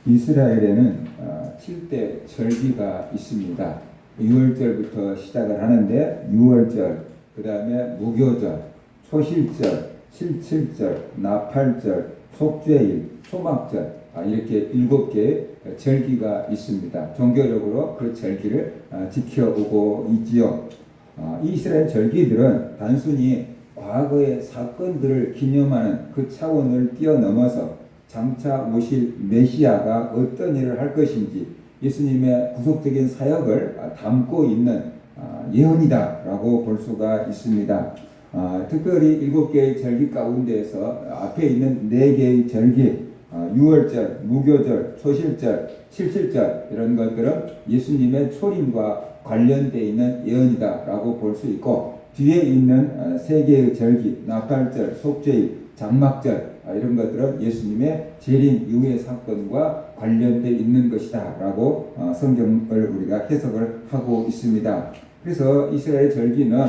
이스라엘에는 7대 절기가 있습니다. 6월절부터 시작을 하는데 6월절, 그 다음에 무교절, 초실절, 칠칠절, 나팔절, 속죄일, 초막절, 이렇게 7개의 절기가 있습니다. 종교적으로 그 절기를 지켜오고 있지요. 이스라엘 절기들은 단순히 과거의 사건들을 기념하는 그 차원을 뛰어넘어서 장차 오실 메시아가 어떤 일을 할 것인지 예수님의 구속적인 사역을 담고 있는 예언이다라고 볼 수가 있습니다. 특별히 7개의 절기 가운데에서 앞에 있는 4개의 절기, 6월절, 무교절, 초실절, 칠칠절 이런 것들은 예수님의 초림과 관련되어 있는 예언이다라고 볼 수 있고, 뒤에 있는 3개의 절기, 나팔절, 속죄일, 장막절 이런 것들은 예수님의 재림 이후의 사건과 관련되어 있는 것이다 라고 성경을 우리가 해석을 하고 있습니다. 그래서 이스라엘 절기는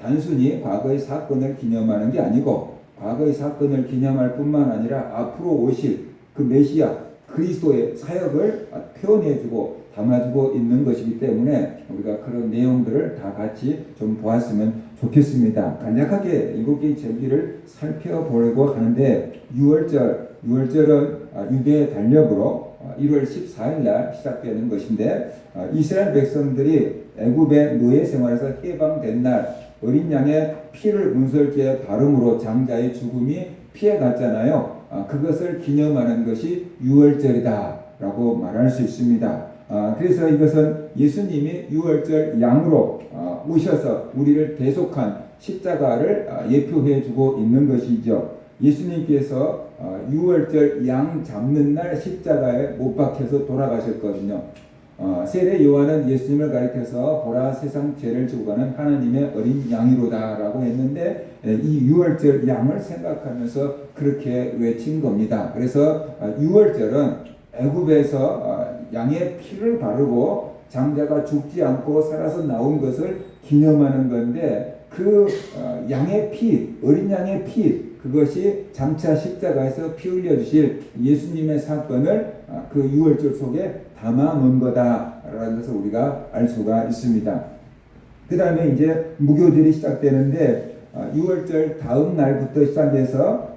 단순히 과거의 사건을 기념하는 게 아니고 과거의 사건을 기념할 뿐만 아니라 앞으로 오실 그 메시아 그리스도의 사역을 표현해주고 담아주고 있는 것이기 때문에 우리가 그런 내용들을 다 같이 좀 보았으면 좋겠습니다. 간략하게 7개의 절기를 살펴보려고 하는데 6월절은 유대의 달력으로 1월 14일 날 시작되는 것인데, 이스라엘 백성들이 애굽의 노예 생활에서 해방된 날 어린 양의 피를 문설기에 바름으로 장자의 죽음이 피해갔잖아요. 그것을 기념하는 것이 6월절이다 라고 말할 수 있습니다. 그래서 이것은 예수님이 6월절 양으로 오셔서 우리를 대속한 십자가를 예표해 주고 있는 것이죠. 예수님께서 6월절 양 잡는 날 십자가에 못 박혀서 돌아가셨거든요. 세례 요한은 예수님을 가리켜서 보라 세상 죄를 지고 가는 하나님의 어린 양이로다 라고 했는데, 이 6월절 양을 생각하면서 그렇게 외친 겁니다. 그래서 6월절은 애굽에서 양의 피를 바르고 장자가 죽지 않고 살아서 나온 것을 기념하는 건데, 그 양의 피, 어린 양의 피, 그것이 장차 십자가에서 피 흘려 주실 예수님의 사건을 그 6월절 속에 담아 놓은 거다라는 것을 우리가 알 수가 있습니다. 그 다음에 이제 무교절이 시작되는데 6월절 다음 날부터 시작해서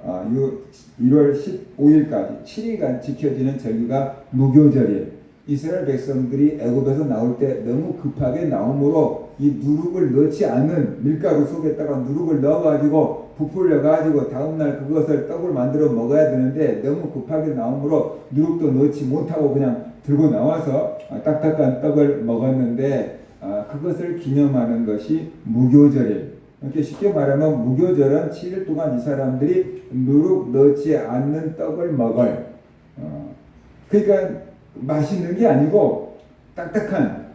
1월 15일까지 7일간 지켜지는 절기가 무교절이에요. 이스라엘 백성들이 애굽에서 나올 때 너무 급하게 나오므로 이 누룩을 넣지 않은 밀가루 속에다가 누룩을 넣어가지고 부풀려가지고 다음날 그것을 떡을 만들어 먹어야 되는데 너무 급하게 나오므로 누룩도 넣지 못하고 그냥 들고 나와서 딱딱한 떡을 먹었는데, 그것을 기념하는 것이 무교절이에요. 이렇게 쉽게 말하면 무교절은 7일 동안 이 사람들이 누룩 넣지 않는 떡을 먹을, 그러니까 맛있는 게 아니고 딱딱한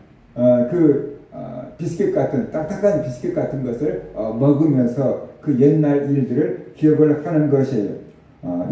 비스킷 같은 딱딱한 비스킷 같은 것을 먹으면서 그 옛날 일들을 기억을 하는 것이에요.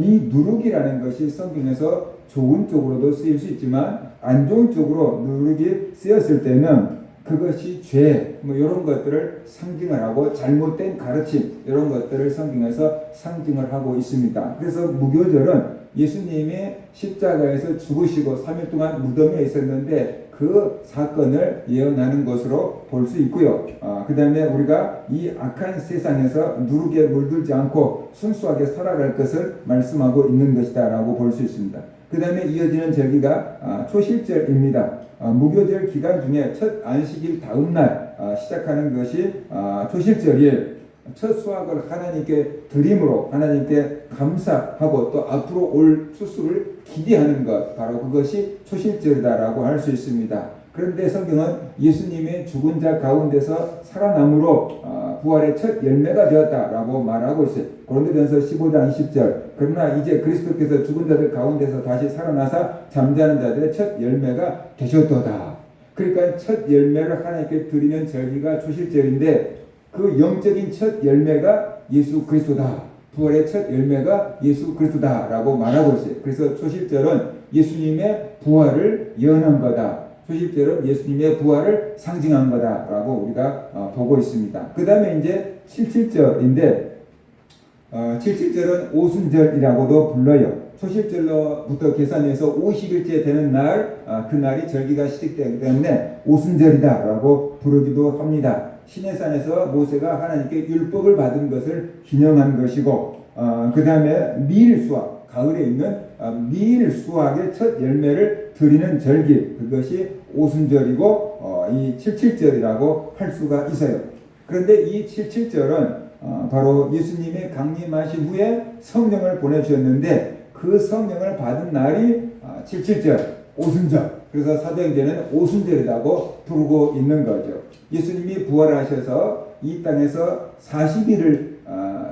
이 누룩이라는 것이 성경에서 좋은 쪽으로도 쓰일 수 있지만 안 좋은 쪽으로 누룩이 쓰였을 때는 그것이 죄, 이런 것들을 상징을 하고 잘못된 가르침, 이런 것들을 성경에서 상징을 하고 있습니다. 그래서 무교절은 예수님이 십자가에서 죽으시고 3일 동안 무덤에 있었는데 그 사건을 예언하는 것으로 볼 수 있고요. 그 다음에 우리가 이 악한 세상에서 누룩에 물들지 않고 순수하게 살아갈 것을 말씀하고 있는 것이다 라고 볼 수 있습니다. 그 다음에 이어지는 절기가 초실절입니다. 무교절 기간 중에 첫 안식일 다음 날 시작하는 것이 초실절이에요. 첫 수확을 하나님께 드림으로 하나님께 감사하고 또 앞으로 올 추수를 기대하는 것, 바로 그것이 초실절이다라고 할 수 있습니다. 그런데 성경은 예수님의 죽은 자 가운데서 살아남으로 부활의 첫 열매가 되었다라고 말하고 있어요. 고린도전서 15장 20절. 그러나 이제 그리스도께서 죽은 자들 가운데서 다시 살아나사 잠자는 자들의 첫 열매가 되셨도다. 그러니까 첫 열매를 하나님께 드리는 절기가 초실절인데, 그 영적인 첫 열매가 예수 그리스도다. 부활의 첫 열매가 예수 그리스도다라고 말하고 있어요. 그래서 초실절은 예수님의 부활을 예언한 거다. 초실절은 예수님의 부활을 상징한 거다라고 우리가 보고 있습니다. 그 다음에 이제 칠칠절인데, 칠칠절은 오순절이라고도 불러요. 초실절로부터 계산해서 50일째 되는 날, 그날이 절기가 시작되기 때문에 오순절이다라고 부르기도 합니다. 시내산에서 모세가 하나님께 율법을 받은 것을 기념한 것이고, 그 다음에 밀수확, 가을에 있는 밀수확의 첫 열매를 드리는 절기, 그것이 오순절이고 이 칠칠절이라고 할 수가 있어요. 그런데 이 칠칠절은 바로 예수님이 강림하신 후에 성령을 보내주셨는데 그 성령을 받은 날이 칠칠절, 오순절. 그래서 사도행전에는 오순절이라고 부르고 있는 거죠. 예수님이 부활하셔서 이 땅에서 40일을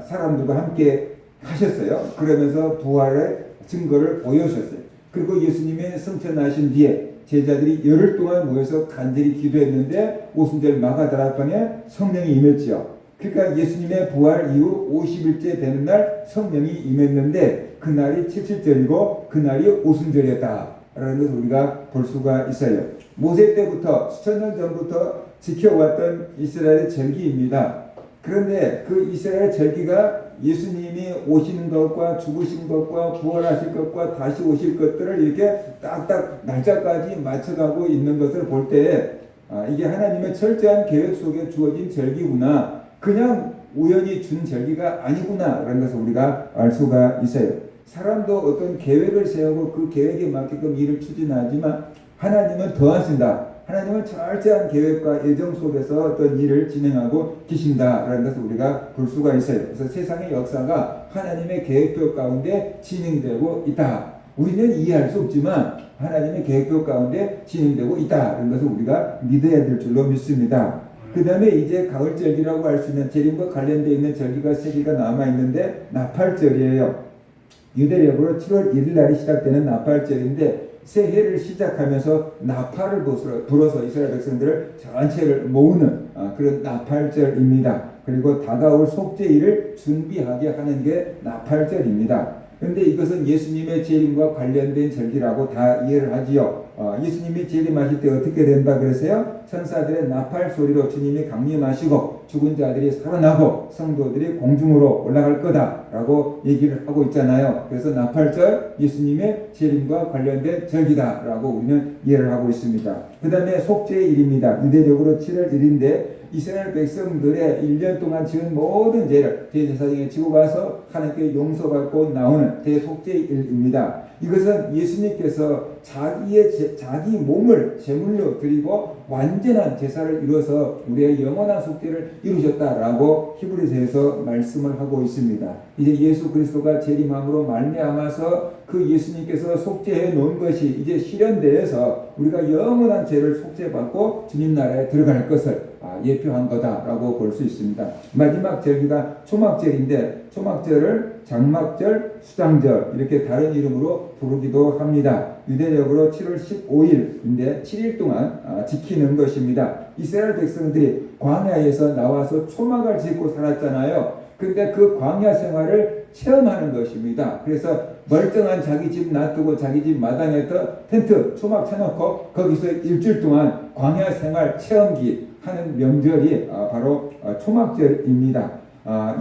사람들과 함께 하셨어요. 그러면서 부활의 증거를 보여주셨어요. 그리고 예수님이 승천하신 뒤에 제자들이 열흘 동안 모여서 간절히 기도했는데 오순절 마가다락방에 성령이 임했지요. 그러니까 예수님의 부활 이후 50일째 되는 날 성령이 임했는데 그날이 칠칠절이고 그날이 오순절이었다 라는 것을 우리가 볼 수가 있어요. 모세 때부터 수천 년 전부터 지켜왔던 이스라엘의 절기입니다. 그런데 그 이스라엘 절기가 예수님이 오시는 것과 죽으신 것과 부활하실 것과 다시 오실 것들을 이렇게 딱딱 날짜까지 맞춰가고 있는 것을 볼 때 이게 하나님의 철저한 계획 속에 주어진 절기구나, 그냥 우연히 준 절기가 아니구나 라는 것을 우리가 알 수가 있어요. 사람도 어떤 계획을 세우고 그 계획에 맞게끔 일을 추진하지만 하나님은 더 하신다. 하나님은 철저한 계획과 예정 속에서 어떤 일을 진행하고 계신다라는 것을 우리가 볼 수가 있어요. 그래서 세상의 역사가 하나님의 계획표 가운데 진행되고 있다. 우리는 이해할 수 없지만 하나님의 계획표 가운데 진행되고 있다는 것을 우리가 믿어야 될 줄로 믿습니다. 그 다음에 이제 가을절기라고 할 수 있는 재림과 관련되어 있는 절기가 3개가 남아있는데 나팔절이에요. 유대력으로 7월 1일 날이 시작되는 나팔절인데 새해를 시작하면서 나팔을 불어서 이스라엘 백성들을 전체를 모으는 그런 나팔절입니다. 그리고 다가올 속죄일을 준비하게 하는 게 나팔절입니다. 그런데 이것은 예수님의 재림과 관련된 절기라고 다 이해를 하지요. 예수님이 재림하실 때 어떻게 된다 그랬어요? 천사들의 나팔 소리로 주님이 강림하시고 죽은 자들이 살아나고 성도들이 공중으로 올라갈 거다라고 얘기를 하고 있잖아요. 그래서 나팔절 예수님의 재림과 관련된 절기다라고 우리는 이해를 하고 있습니다. 그 다음에 속죄일입니다. 유대력으로 7월 1일인데 이스라엘 백성들의 1년 동안 지은 모든 죄를 대제사장에 지고 가서 하나님께 용서받고 나오는 대속죄일입니다. 이것은 예수님께서 자기 몸을 제물로 드리고 완전한 제사를 이루어서 우리의 영원한 속죄를 이루셨다라고 히브리서에서 말씀을 하고 있습니다. 이제 예수 그리스도가 재림함으로 말미암아서 그 예수님께서 속죄해 놓은 것이 이제 실현되어서 우리가 영원한 죄를 속죄받고 주님 나라에 들어갈 것을 예표한 거다라고 볼 수 있습니다. 마지막 절기가 초막절인데 초막절을 장막절, 수장절 이렇게 다른 이름으로 부르기도 합니다. 유대력으로 7월 15일인데 7일 동안 지키는 것입니다. 이스라엘 백성들이 광야에서 나와서 초막을 짓고 살았잖아요. 근데 그 광야 생활을 체험하는 것입니다. 그래서 멀쩡한 자기 집 놔두고 자기 집 마당에서 텐트 초막 쳐놓고 거기서 일주일 동안 광야 생활 체험기 하는 명절이 바로 초막절입니다.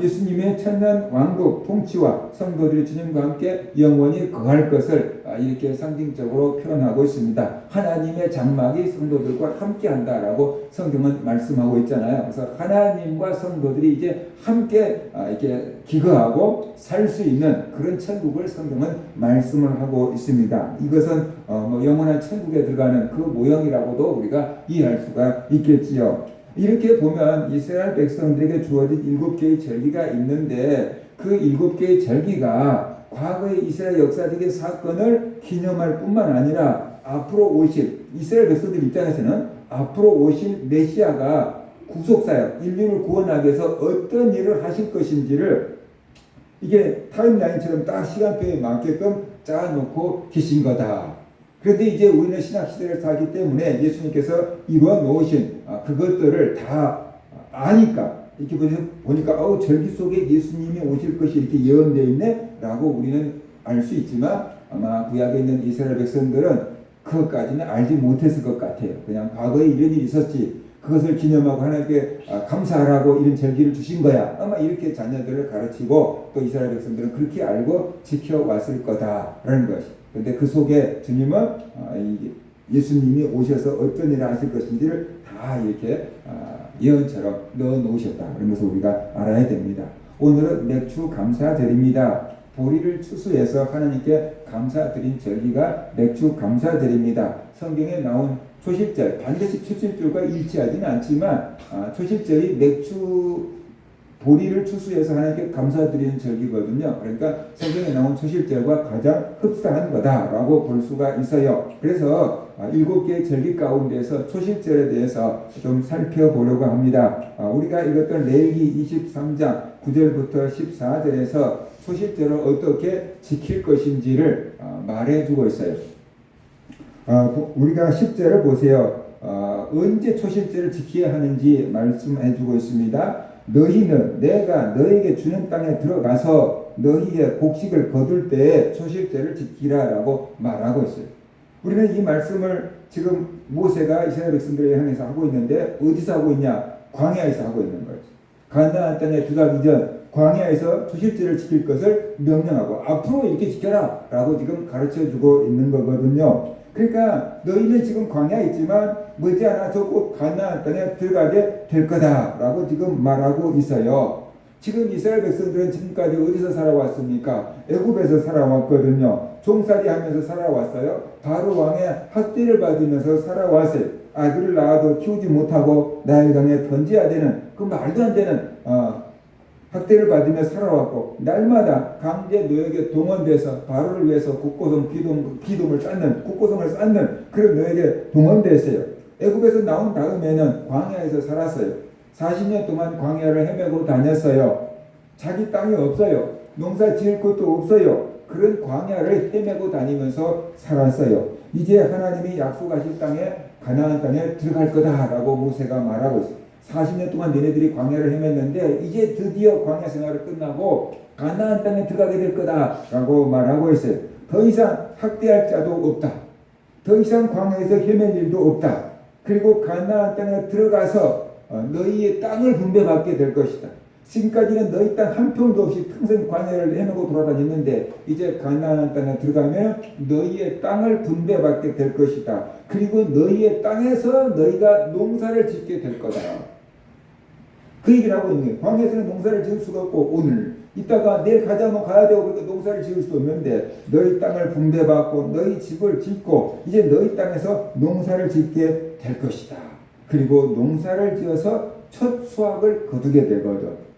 예수님의 천년 왕국 통치와 성도들이 주님과 함께 영원히 거할 것을 이렇게 상징적으로 표현하고 있습니다. 하나님의 장막이 성도들과 함께 한다라고 성경은 말씀하고 있잖아요. 그래서 하나님과 성도들이 이제 함께 이렇게 기거하고 살 수 있는 그런 천국을 성경은 말씀을 하고 있습니다. 이것은 영원한 천국에 들어가는 그 모형이라고도 우리가 이해할 수가 있겠지요. 이렇게 보면 이스라엘 백성들에게 주어진 7개의 절기가 있는데 그 7개의 절기가 과거의 이스라엘 역사적인 사건을 기념할 뿐만 아니라 앞으로 오실 이스라엘 백성들 입장에서는 앞으로 오실 메시아가 구속사역, 인류를 구원하기 위해서 어떤 일을 하실 것인지를 이게 타임라인처럼 딱 시간표에 맞게끔 짜놓고 계신 거다. 그런데 이제 우리는 신약시대를 살기 때문에 예수님께서 이루어 놓으신 그것들을 다 아니까 이렇게 보니까 절기 속에 예수님이 오실 것이 이렇게 예언되어 있네 라고 우리는 알 수 있지만 아마 구약에 있는 이스라엘 백성들은 그것까지는 알지 못했을 것 같아요. 그냥 과거에 이런 일이 있었지, 그것을 기념하고 하나님께 감사하라고 이런 절기를 주신 거야. 아마 이렇게 자녀들을 가르치고 또 이스라엘 백성들은 그렇게 알고 지켜왔을 거다라는 것이. 근데 그 속에 주님은 예수님이 오셔서 어떤 일을 하실 것인지를 다 이렇게 예언처럼 넣어 놓으셨다. 그런 것을 우리가 알아야 됩니다. 오늘은 맥주 감사절입니다. 보리를 추수해서 하나님께 감사드린 절기가 맥주 감사절입니다. 성경에 나온 초실절, 반드시 초실절과 일치하지는 않지만 초실절이 맥주 보리를 추수해서 하나님께 감사드리는 절기거든요. 그러니까 성경에 나온 초실절과 가장 흡사한 거다라고 볼 수가 있어요. 그래서 7개의 절기 가운데서 초실절에 대해서 좀 살펴보려고 합니다. 우리가 읽었던 레위기 23장 9절부터 14절에서 초실절을 어떻게 지킬 것인지를 말해주고 있어요. 우리가 10절을 보세요. 언제 초실절을 지켜야 하는지 말씀해주고 있습니다. 너희는 내가 너에게 주는 땅에 들어가서 너희의 곡식을 거둘 때에 초실절을 지키라라고 말하고 있어요. 우리는 이 말씀을 지금 모세가 이스라엘 백성들에 향해서 하고 있는데 어디서 하고 있냐? 광야에서 하고 있는 거죠. 가나안 땅에 들어가기 전 광야에서 초실절을 지킬 것을 명령하고 앞으로 이렇게 지켜라 라고 지금 가르쳐주고 있는 거거든요. 그러니까 너희는 지금 광야에 있지만 머지않아서 꼭 가나안 땅에 들어가게 될 거다라고 지금 말하고 있어요. 지금 이스라엘 백성들은 지금까지 어디서 살아왔습니까? 애굽에서 살아왔거든요. 종살이 하면서 살아왔어요. 바로 왕의 학대를 받으면서 살아왔어요. 아들을 낳아도 키우지 못하고 나일강에 던져야 되는 그 말도 안 되는 학대를 받으며 살아왔고 날마다 강제 노역에 동원돼서 바로를 위해서 국고성 기둥을 쌓는 국고성을 쌓는 그런 노역에 동원됐어요. 애굽에서 나온 다음에는 광야에서 살았어요. 40년 동안 광야를 헤매고 다녔어요. 자기 땅이 없어요. 농사 지을 것도 없어요. 그런 광야를 헤매고 다니면서 살았어요. 이제 하나님이 약속하신 땅에 가나안 땅에 들어갈 거다라고 모세가 말하고 있어요. 40년 동안 너네들이 광야를 헤맸는데 이제 드디어 광야 생활을 끝나고 가나안 땅에 들어가게 될 거다라고 말하고 있어요. 더 이상 학대할 자도 없다. 더 이상 광야에서 헤맬 일도 없다. 그리고 가나안 땅에 들어가서 너희의 땅을 분배받게 될 것이다. 지금까지는 너희 땅 한 평도 없이 평생 광야를 헤매고 돌아다녔는데 이제 가나안 땅에 들어가면 너희의 땅을 분배받게 될 것이다. 그리고 너희의 땅에서 너희가 농사를 짓게 될 거다. 그 얘기를 하고 있는 거예요. 광야에서는 농사를 지을 수가 없고 오늘 이따가 내일 가자면 가야 되고 그러니까 농사를 지을 수 없는데 너희 땅을 분배받고 너희 집을 짓고 이제 너희 땅에서 농사를 짓게 될 것이다. 그리고 농사를 지어서 첫 수확을 거두게 되거든.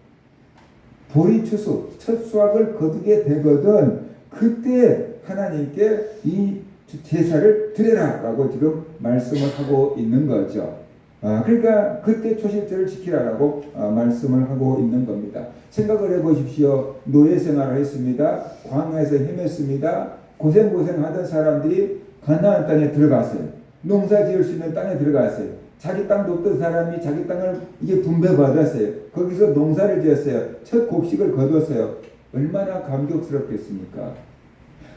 보리 추수 첫 수확을 거두게 되거든. 그때 하나님께 이 제사를 드려라 라고 지금 말씀을 하고 있는 거죠. 그러니까 그때 초실절을 지키라라고 말씀을 하고 있는 겁니다. 생각을 해보십시오. 노예 생활을 했습니다. 광야에서 헤맸습니다. 고생하던 사람들이 가나안 땅에 들어갔어요. 농사 지을 수 있는 땅에 들어갔어요. 자기 땅도 없던 사람이 자기 땅을 이게 분배받았어요. 거기서 농사를 지었어요. 첫 곡식을 거뒀어요. 얼마나 감격스럽겠습니까?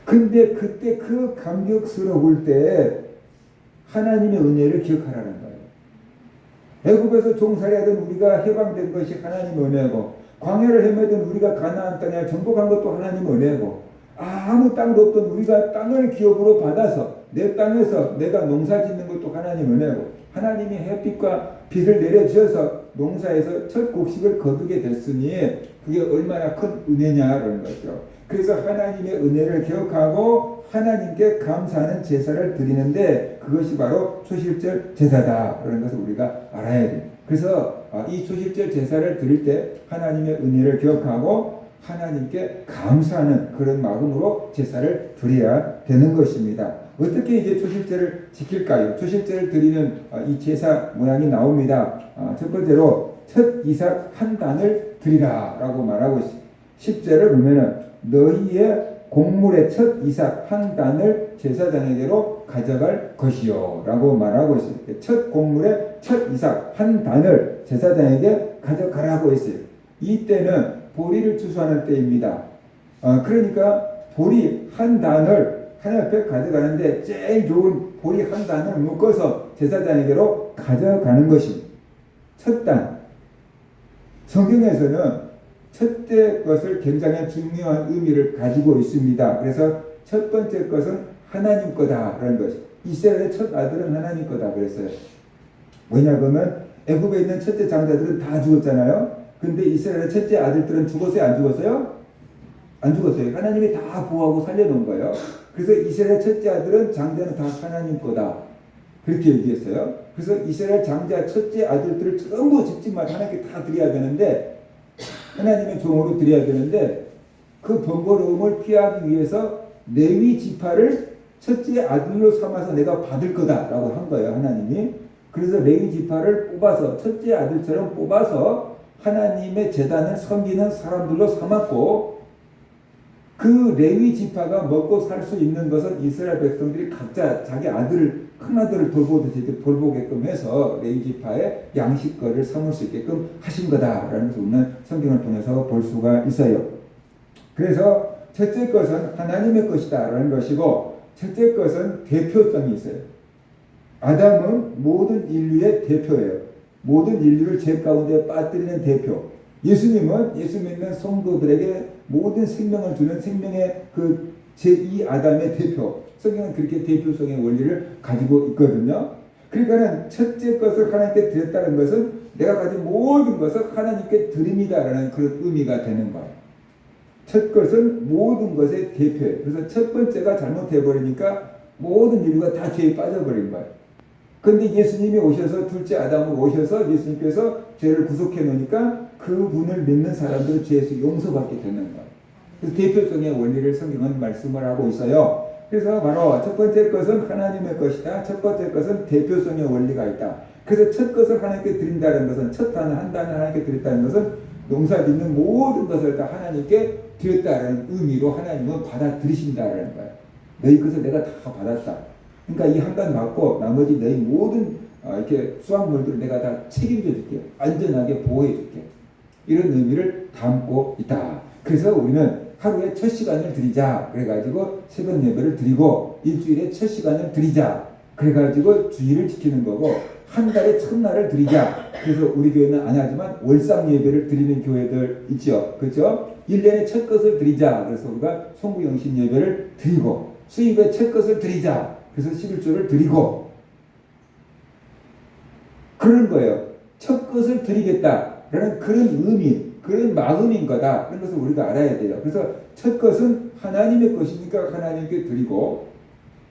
근데 그때 그 감격스러울 때 하나님의 은혜를 기억하라는 거예요. 애굽에서 종살이하던 우리가 해방된 것이 하나님의 은혜고 광야를 헤매던 우리가 가나안 땅에 정복한 것도 하나님의 은혜고 아무 땅도 없던 우리가 땅을 기업으로 받아서 내 땅에서 내가 농사 짓는 것도 하나님의 은혜고 하나님이 햇빛과 빛을 내려주셔서 농사에서 첫 곡식을 거두게 됐으니 그게 얼마나 큰 은혜냐라는 거죠. 그래서 하나님의 은혜를 기억하고 하나님께 감사하는 제사를 드리는데 그것이 바로 초실절 제사다라는 것을 우리가 알아야 돼요. 그래서 이 초실절 제사를 드릴 때 하나님의 은혜를 기억하고 하나님께 감사하는 그런 마음으로 제사를 드려야 되는 것입니다. 어떻게 이제 초실절을 지킬까요? 초실절을 드리는 이 제사 모양이 나옵니다. 첫 번째로 첫 이삭 한 단을 드리라 라고 말하고 있습니다. 10절을 보면은 너희의 곡물의 첫 이삭 한 단을 제사장에게로 가져갈 것이요 라고 말하고 있습니다. 첫 곡물의 첫 이삭 한 단을 제사장에게 가져가라고 했어요. 이때는 보리를 추수하는 때입니다. 그러니까 보리 한 단을 하나님 앞에 가져가는데 제일 좋은 보리 한 단을 묶어서 제사장에게로 가져가는 것입니다. 첫 단. 성경에서는 첫째 것을 굉장히 중요한 의미를 가지고 있습니다. 그래서 첫 번째 것은 하나님 거다라는 것이. 이스라엘의 첫 아들은 하나님 거다 그랬어요. 왜냐하면 애굽에 있는 첫째 장자들은 다 죽었잖아요. 근데 이스라엘의 첫째 아들들은 죽었어요? 안 죽었어요? 안 죽었어요. 하나님이 다 보호하고 살려놓은 거예요. 그래서 이스라엘 첫째 아들은 장자는 다 하나님 거다. 그렇게 얘기했어요. 그래서 이스라엘 장자 첫째 아들들을 전부 집집마다 하나님께 다 드려야 되는데, 하나님의 종으로 드려야 되는데, 그 번거로움을 피하기 위해서 레위 지파를 첫째 아들로 삼아서 내가 받을 거다라고 한 거예요. 하나님이. 그래서 레위 지파를 뽑아서 첫째 아들처럼 뽑아서 하나님의 제단을 섬기는 사람들로 삼았고, 그 레위 지파가 먹고 살 수 있는 것은 이스라엘 백성들이 각자 자기 아들을, 큰 아들을 돌보듯이 돌보게끔 해서 레위 지파의 양식거리를 삼을 수 있게끔 하신 거다라는 것을 우리는 성경을 통해서 볼 수가 있어요. 그래서 첫째 것은 하나님의 것이다라는 것이고, 첫째 것은 대표성이 있어요. 아담은 모든 인류의 대표예요. 모든 인류를 죄 가운데 빠뜨리는 대표. 예수님은 예수 믿는 성도들에게 모든 생명을 주는 생명의 그 제2 아담의 대표. 성경은 그렇게 대표성의 원리를 가지고 있거든요. 그러니까는 첫째 것을 하나님께 드렸다는 것은 내가 가진 모든 것을 하나님께 드립니다라는 그런 의미가 되는 거예요. 첫 것은 모든 것의 대표예요. 그래서 첫 번째가 잘못해버리니까 모든 인류가 다 죄에 빠져버린 거예요. 근데 예수님이 오셔서 둘째 아담으로 오셔서 예수님께서 죄를 구속해 놓으니까 그분을 믿는 사람들은 죄에서 용서받게 되는 거예요. 그래서 대표성의 원리를 성경은 말씀을 하고 있어요. 그래서 바로 첫 번째 것은 하나님의 것이다. 첫 번째 것은 대표성의 원리가 있다. 그래서 첫 것을 하나님께 드린다는 것은, 첫 단을 한 단을 하나님께 드렸다는 것은 농사 짓는 모든 것을 다 하나님께 드렸다는 의미로 하나님은 받아들이신다는 거예요. 너희 것을 내가 다 받았다. 그러니까 이 한 단 받고 나머지 너희 모든 이렇게 수확물들을 내가 다 책임져 줄게. 안전하게 보호해 줄게. 이런 의미를 담고 있다. 그래서 우리는 하루에 첫 시간을 드리자. 그래가지고 새벽 예배를 드리고, 일주일에 첫 시간을 드리자. 그래가지고 주일을 지키는 거고, 한 달에 첫날을 드리자. 그래서 우리 교회는 안 하지만 월상 예배를 드리는 교회들 있죠. 그렇죠? 1년에 첫 것을 드리자. 그래서 우리가 송구영신 예배를 드리고, 수입에 첫 것을 드리자. 그래서 11조를 드리고, 그런 거예요. 첫 것을 드리겠다라는 그런 의미, 그런 마음인 거다. 그런 것을 우리가 알아야 돼요. 그래서 첫 것은 하나님의 것이니까 하나님께 드리고,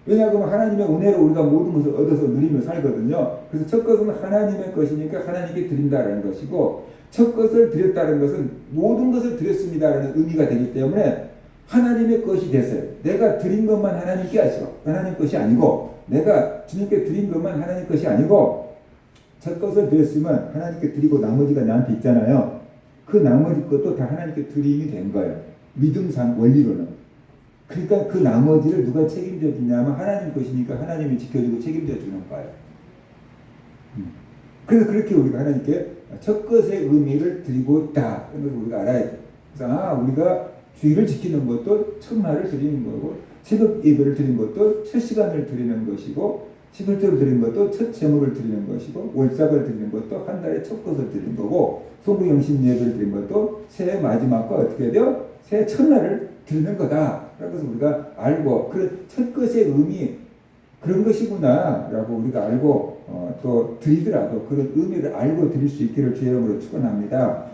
왜냐하면 하나님의 은혜로 우리가 모든 것을 얻어서 누리며 살거든요. 그래서 첫 것은 하나님의 것이니까 하나님께 드린다는 것이고, 첫 것을 드렸다는 것은 모든 것을 드렸습니다라는 의미가 되기 때문에 하나님의 것이 됐어요. 내가 드린 것만 하나님께 하시고, 하나님 것이 아니고, 내가 주님께 드린 것만 하나님 것이 아니고, 첫 것을 드렸으면 하나님께 드리고 나머지가 나한테 있잖아요. 그 나머지 것도 다 하나님께 드림이 된 거예요. 믿음상 원리로는. 그러니까 그 나머지를 누가 책임져 주냐면 하나님 것이니까 하나님이 지켜주고 책임져 주는 거예요. 그래서 그렇게 우리가 하나님께 첫 것의 의미를 드리고 있다. 그런 것을 우리가 알아야 돼요. 그래서 우리가 주일을 지키는 것도 첫날을 드리는 거고, 새벽 예배를 드리는 것도 첫 시간을 드리는 것이고, 11조를 드리는 것도 첫 제목을 드리는 것이고, 월삭을 드리는 것도 한 달에 첫 것을 드리는 거고, 송구영신 예배를 드리는 것도 새해 마지막과 어떻게 돼요? 새해 첫날을 드리는 거다. 라고 해서 우리가 알고, 그 첫 것의 의미, 그런 것이구나 라고 우리가 알고 또 드리더라도 그런 의미를 알고 드릴 수 있기를 주의 이름으로 축원합니다.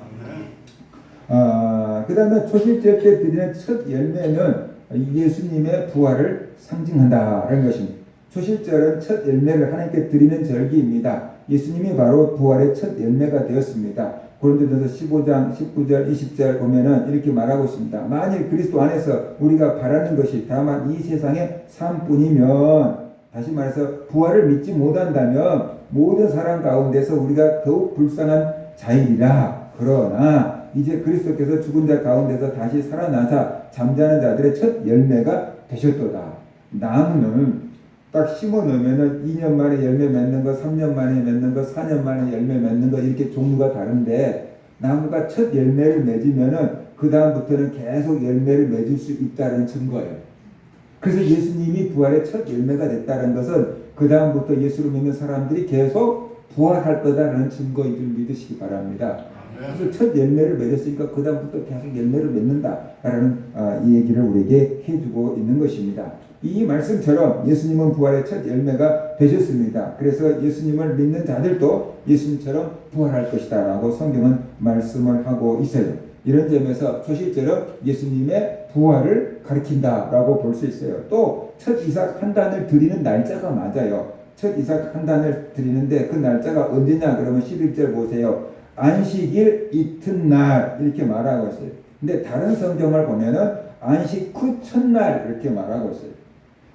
그 다음에 초실절 때 드리는 첫 열매는 예수님의 부활을 상징한다라는 것입니다. 초실절은 첫 열매를 하나님께 드리는 절기입니다. 예수님이 바로 부활의 첫 열매가 되었습니다. 고린도전서 15장 19절 20절 보면은 이렇게 말하고 있습니다. 만일 그리스도 안에서 우리가 바라는 것이 다만 이 세상의 삶뿐이면, 다시 말해서 부활을 믿지 못한다면 모든 사람 가운데서 우리가 더욱 불쌍한 자이리라. 그러나 이제 그리스도께서 죽은 자 가운데서 다시 살아나사 잠자는 자들의 첫 열매가 되셨도다. 나무는 딱 심어 놓으면은 2년 만에 열매 맺는 거, 3년 만에 맺는 거, 4년 만에 열매 맺는 거, 이렇게 종류가 다른데, 나무가 첫 열매를 맺으면은 그 다음부터는 계속 열매를 맺을 수 있다는 증거예요. 그래서 예수님이 부활의 첫 열매가 됐다는 것은 그 다음부터 예수를 믿는 사람들이 계속 부활할 거다라는 증거인 줄 믿으시기 바랍니다. 그래서 첫 열매를 맺었으니까 그 다음부터 계속 열매를 맺는다라는 이 얘기를 우리에게 해주고 있는 것입니다. 이 말씀처럼 예수님은 부활의 첫 열매가 되셨습니다. 그래서 예수님을 믿는 자들도 예수님처럼 부활할 것이다 라고 성경은 말씀을 하고 있어요. 이런 점에서 초실절은 예수님의 부활을 가리킨다라고 볼 수 있어요. 또 첫 이삭 한 단을 드리는 날짜가 맞아요. 첫 이삭 한 단을 드리는데 그 날짜가 언제냐 그러면 11절 보세요. 안식일 이튿날 이렇게 말하고 있어요. 근데 다른 성경을 보면은 안식 후 첫날 이렇게 말하고 있어요.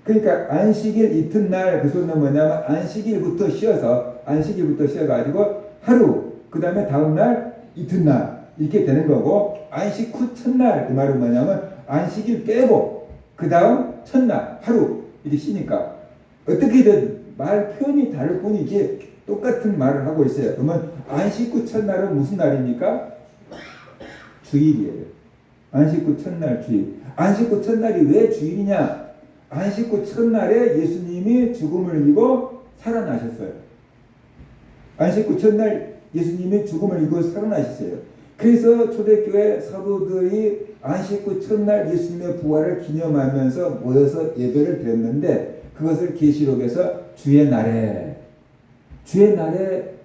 그러니까 안식일 이튿날 그 소리는 뭐냐면 안식일부터 쉬어가지고 하루 그 다음에 다음날 이튿날 이렇게 되는 거고 안식 후 첫날 그 말은 뭐냐면 안식일 빼고 그 다음 첫날 하루 이렇게 쉬니까 어떻게든 말 표현이 다를 뿐이지 똑같은 말을 하고 있어요. 그러면 안식 후 첫날은 무슨 날입니까? 주일이에요. 안식 후 첫날 주일. 안식 후 첫날이 왜 주일이냐? 안식 후 첫날에 예수님이 죽음을 이기고 살아나셨어요. 안식 후 첫날 예수님이 죽음을 이기고 살아나셨어요. 그래서 초대교회 사도들이 안식 후 첫날 예수님의 부활을 기념하면서 모여서 예배를 드렸는데 그것을 계시록에서 주의 날에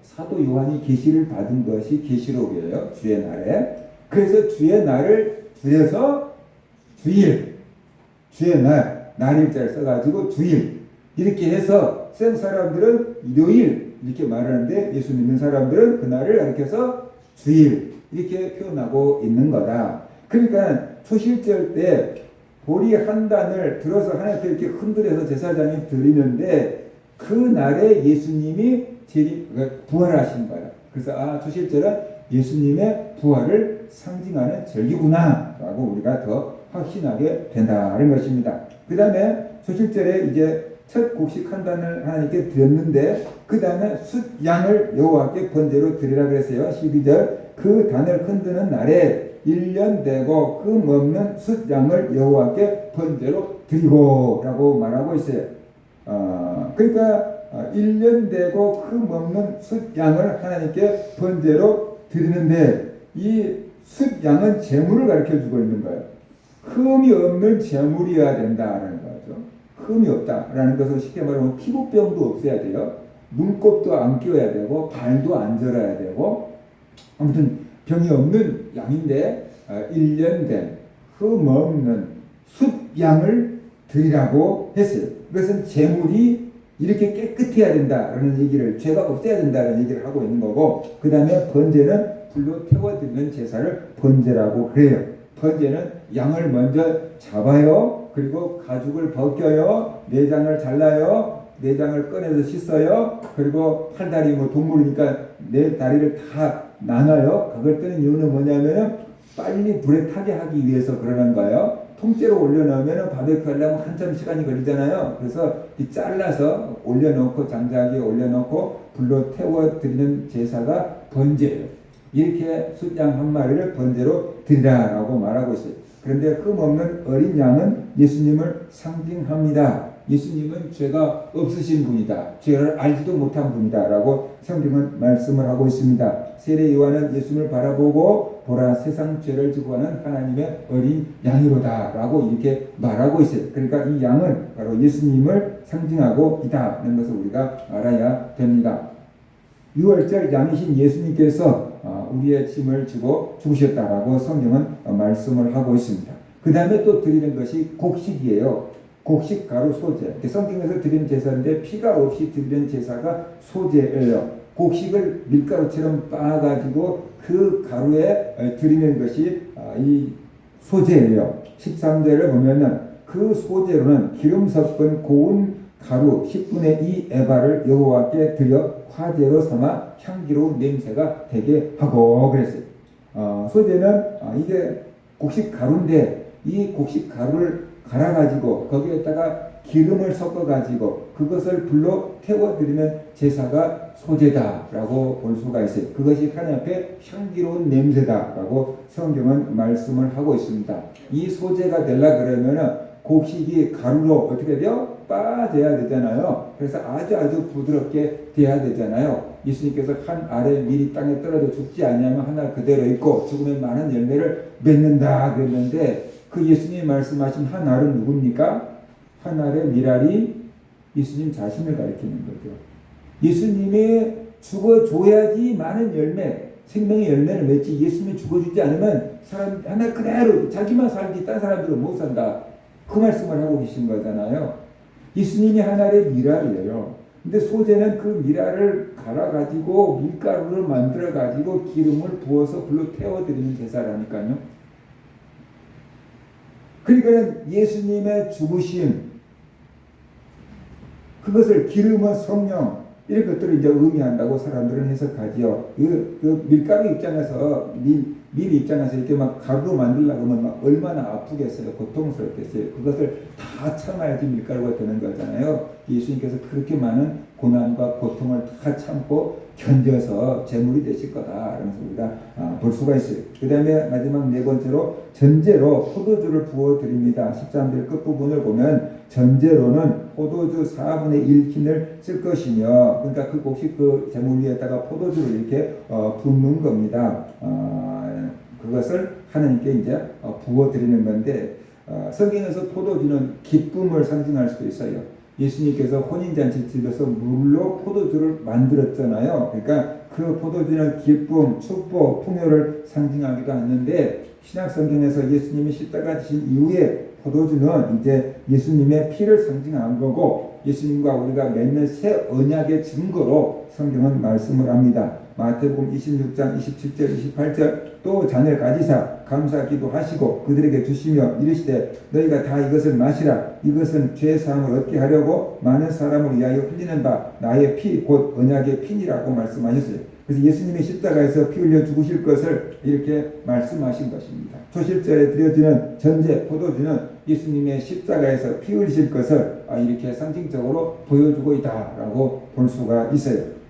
사도 요한이 계시를 받은 것이 계시록이에요. 주의 날에. 그래서 주의 날을 줄여서 주일, 주의 날, 날일자를 써가지고 주일 이렇게 해서 센 사람들은 일요일 이렇게 말하는데 예수 믿는 사람들은 그날을 가리켜서 주일 이렇게 표현하고 있는 거다. 그러니까 초실절 때 보리 한 단을 들어서 하나님께 이렇게 흔들어서 제사장이 드리는데 그 날에 예수님이 부활하신 거예요. 그래서 초실절은 예수님의 부활을 상징하는 절기구나 라고 우리가 더 확신하게 된다는 것입니다. 그 다음에 초실절에 이제 첫 곡식 한 단을 하나님께 드렸는데 그 다음에 숫양을 여호와께 번제로 드리라 그랬어요. 12절 그 단을 흔드는 날에 1년 되고 흠 없는 숫양을 여호와께 번제로 드리고 라고 말하고 있어요. 그러니까 1년 되고 흠 없는 숫양을 하나님께 번제로 드리는데 이 숫양은 재물을 가르쳐주고 있는 거예요. 흠이 없는 재물이어야 된다는 거죠. 흠이 없다라는 것은 쉽게 말하면 피부병도 없어야 돼요. 눈곱도 안 끼워야 되고 발도 안 절어야 되고 아무튼 병이 없는 양인데 1년 된 흠 없는 숫양을 드리라고 했어요. 그것은 재물이 이렇게 깨끗해야 된다라는 얘기를 죄가 없어야 된다는 얘기를 하고 있는 거고 그 다음에 번제는 불로 태워드리는 제사를 번제라고 그래요. 번제는 양을 먼저 잡아요. 그리고 가죽을 벗겨요. 내장을 잘라요. 내장을 꺼내서 씻어요. 그리고 팔다리 동물이니까 네 다리를 다 나눠요. 그걸 뜨는 이유는 뭐냐면은 빨리 불에 타게 하기 위해서 그러는 거예요. 통째로 올려놓으면 바베큐 하려면 한참 시간이 걸리잖아요. 그래서 잘라서 올려놓고 장작에 올려놓고 불로 태워드리는 제사가 번제예요. 이렇게 숫양 한 마리를 번제로 드리라라고 말하고 있어요. 그런데 흠없는 어린 양은 예수님을 상징합니다. 예수님은 죄가 없으신 분이다. 죄를 알지도 못한 분이다. 라고 성경은 말씀을 하고 있습니다. 세례 요한은 예수님을 바라보고 보라 세상 죄를 지고 가는 하나님의 어린 양이로다. 라고 이렇게 말하고 있어요. 그러니까 이 양은 바로 예수님을 상징하고 있다는 것을 우리가 알아야 됩니다. 6월절 양이신 예수님께서 우리의 짐을 지고 죽으셨다라고 성경은 말씀을 하고 있습니다. 그 다음에 또 드리는 것이 곡식이에요. 곡식 가루 소제. 성경에서 드리는 제사인데 피가 없이 드리는 제사가 소제예요. 곡식을 밀가루처럼 빻아가지고 그 가루에 드리는 것이 이 소제예요. 13절을 보면은 그 소제로는 기름 섞은 고운 가루 10분의 2 에바를 여호와께 드려 화제로 삼아 향기로운 냄새가 되게 하고 그랬어요. 소제는 이게 곡식 가루인데 이 곡식 가루를 갈아가지고 거기에다가 기름을 섞어가지고 그것을 불로 태워드리는 제사가 소제다라고 볼 수가 있어요. 그것이 하나님 앞에 향기로운 냄새다라고 성경은 말씀을 하고 있습니다. 이 소제가 되려 그러면은 곡식이 가루로 어떻게 돼요? 빻아져야 되잖아요. 그래서 아주 부드럽게 돼야 되잖아요. 예수님께서 한 알의 밀이 땅에 떨어져 죽지 않냐면 하나 그대로 있고 죽으면 많은 열매를 맺는다 그랬는데, 그 예수님이 말씀하신 한 알은 누굽니까? 한 알의 밀알이 예수님 자신을 가리키는 거죠. 예수님이 죽어줘야지 많은 열매, 생명의 열매를 맺지, 예수님이 죽어주지 않으면 사람 하나 그대로 자기만 살지 딴 사람들은 못 산다. 그 말씀을 하고 계신 거잖아요. 예수님이 하나의 밀알이에요. 근데 소재는 그 밀알을 갈아가지고 밀가루를 만들어가지고 기름을 부어서 불로 태워드리는 제사라니까요. 그러니까 예수님의 죽으심, 그것을 기름은 성령, 이런 것들을 이제 의미한다고 사람들은 해석하지요. 그 밀가루 입장에서, 밀 입장에서 이렇게 막 가루로 만들려고 하면 막 얼마나 아프겠어요. 고통스럽겠어요. 그것을 다 참아야지 밀가루가 되는 거잖아요. 예수님께서 그렇게 많은 고난과 고통을 다 참고 견뎌서 제물이 되실 거다라는 우리가 볼 수가 있어요. 그 다음에 마지막 네 번째로 전제로 포도주를 부어드립니다. 13절 끝부분을 보면 전제로는 포도주 4분의 1 흰을 쓸 것이며, 그러니까 그 곡식 그 제물 위에다가 포도주를 이렇게 붓는 겁니다. 그것을 하나님께 이제 부어드리는 건데, 성경에서 포도주는 기쁨을 상징할 수도 있어요. 예수님께서 혼인잔치집에서 물로 포도주를 만들었잖아요. 그러니까 그 포도주는 기쁨, 축복, 풍요를 상징하기도 하는데, 신약 성경에서 예수님이 십자가 지신 이후에 포도주는 이제 예수님의 피를 상징한 거고, 예수님과 우리가 맺는 새 언약의 증거로 성경은 말씀을 합니다. 마태복음 26장 27절 28절 또 잔을 가지사 감사기도 하시고 그들에게 주시며 이르시되 너희가 다 이것을 마시라. 이것은 죄 사함을 얻게 하려고 많은 사람을 위하여 흘리는 바 나의 피 곧 언약의 피니라고 말씀하셨어요. 그래서 예수님이 십자가에서 피 흘려 죽으실 것을 이렇게 말씀하신 것입니다. 초실절에 드려지는 전제 포도주는 예수님의 십자가에서 피 흘리실 것을 이렇게 상징적으로 보여주고 있다라고 볼 수가 있어요.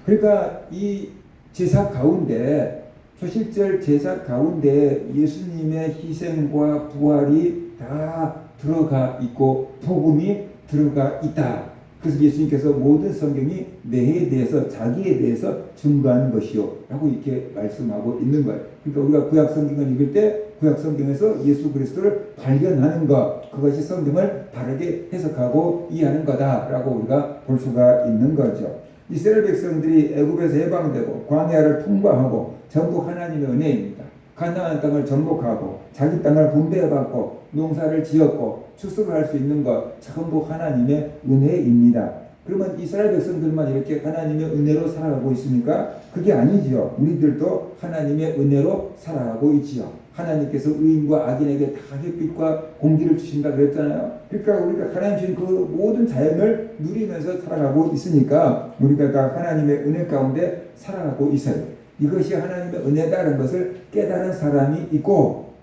그러니까 이 제사 가운데, 초실절 제사 가운데 예수님의 희생과 부활이 다 들어가 있고 복음이 들어가 있다. 그래서 예수님께서 모든 성경이 내에 대해서, 자기에 대해서 증거하는 것이요 라고 이렇게 말씀하고 있는 거예요. 그러니까 우리가 구약 성경을 읽을 때 구약 성경에서 예수 그리스도를 발견하는 것, 그것이 성경을 바르게 해석하고 이해하는 거다라고 우리가 볼 수가 있는 거죠. 이스라엘 백성들이 애굽에서 해방되고 광야를 통과하고 전부 하나님의 은혜입니다. 가나안 땅을 정복하고 자기 땅을 분배받고 농사를 지었고 추수를 할 수 있는 것 전부 하나님의 은혜입니다. 그러면 이스라엘 백성들만 이렇게 하나님의 은혜로 살아가고 있습니까? 그게 아니지요. 우리들도 하나님의 은혜로 살아가고 있지요. 하나님께서 의인과 악인에게 다 햇빛과 공기를 주신다 그랬잖아요. 그러니까 우리가 하나님 주신 그 모든 자연을 누리면서 살아가고 있으니까 우리가 다 하나님의 은혜 가운데 살아가고 있어요. 이것이 하나님의 은혜다라는 것을 깨달은 사람이 있고,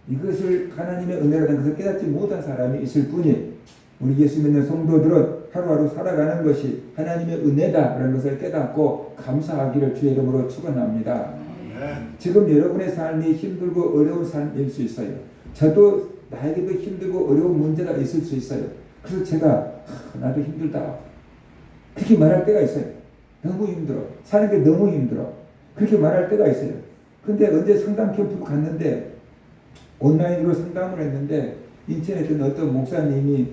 이것을 하나님의 은혜라는 것을 깨닫지 못한 사람이 있을 뿐이에요. 우리 예수 믿는 성도들은 하루하루 살아가는 것이 하나님의 은혜다라는 것을 깨닫고 감사하기를 주의 이름으로 축원합니다. 지금 여러분의 삶이 힘들고 어려운 삶일 수 있어요. 저도 나에게도 힘들고 어려운 문제가 있을 수 있어요. 그래서 제가 나도 힘들다 그렇게 말할 때가 있어요. 너무 힘들어. 사는 게 너무 힘들어. 그렇게 말할 때가 있어요. 근데 언제 상담 캠프 갔는데, 온라인으로 상담을 했는데 인천에 있던 어떤 목사님이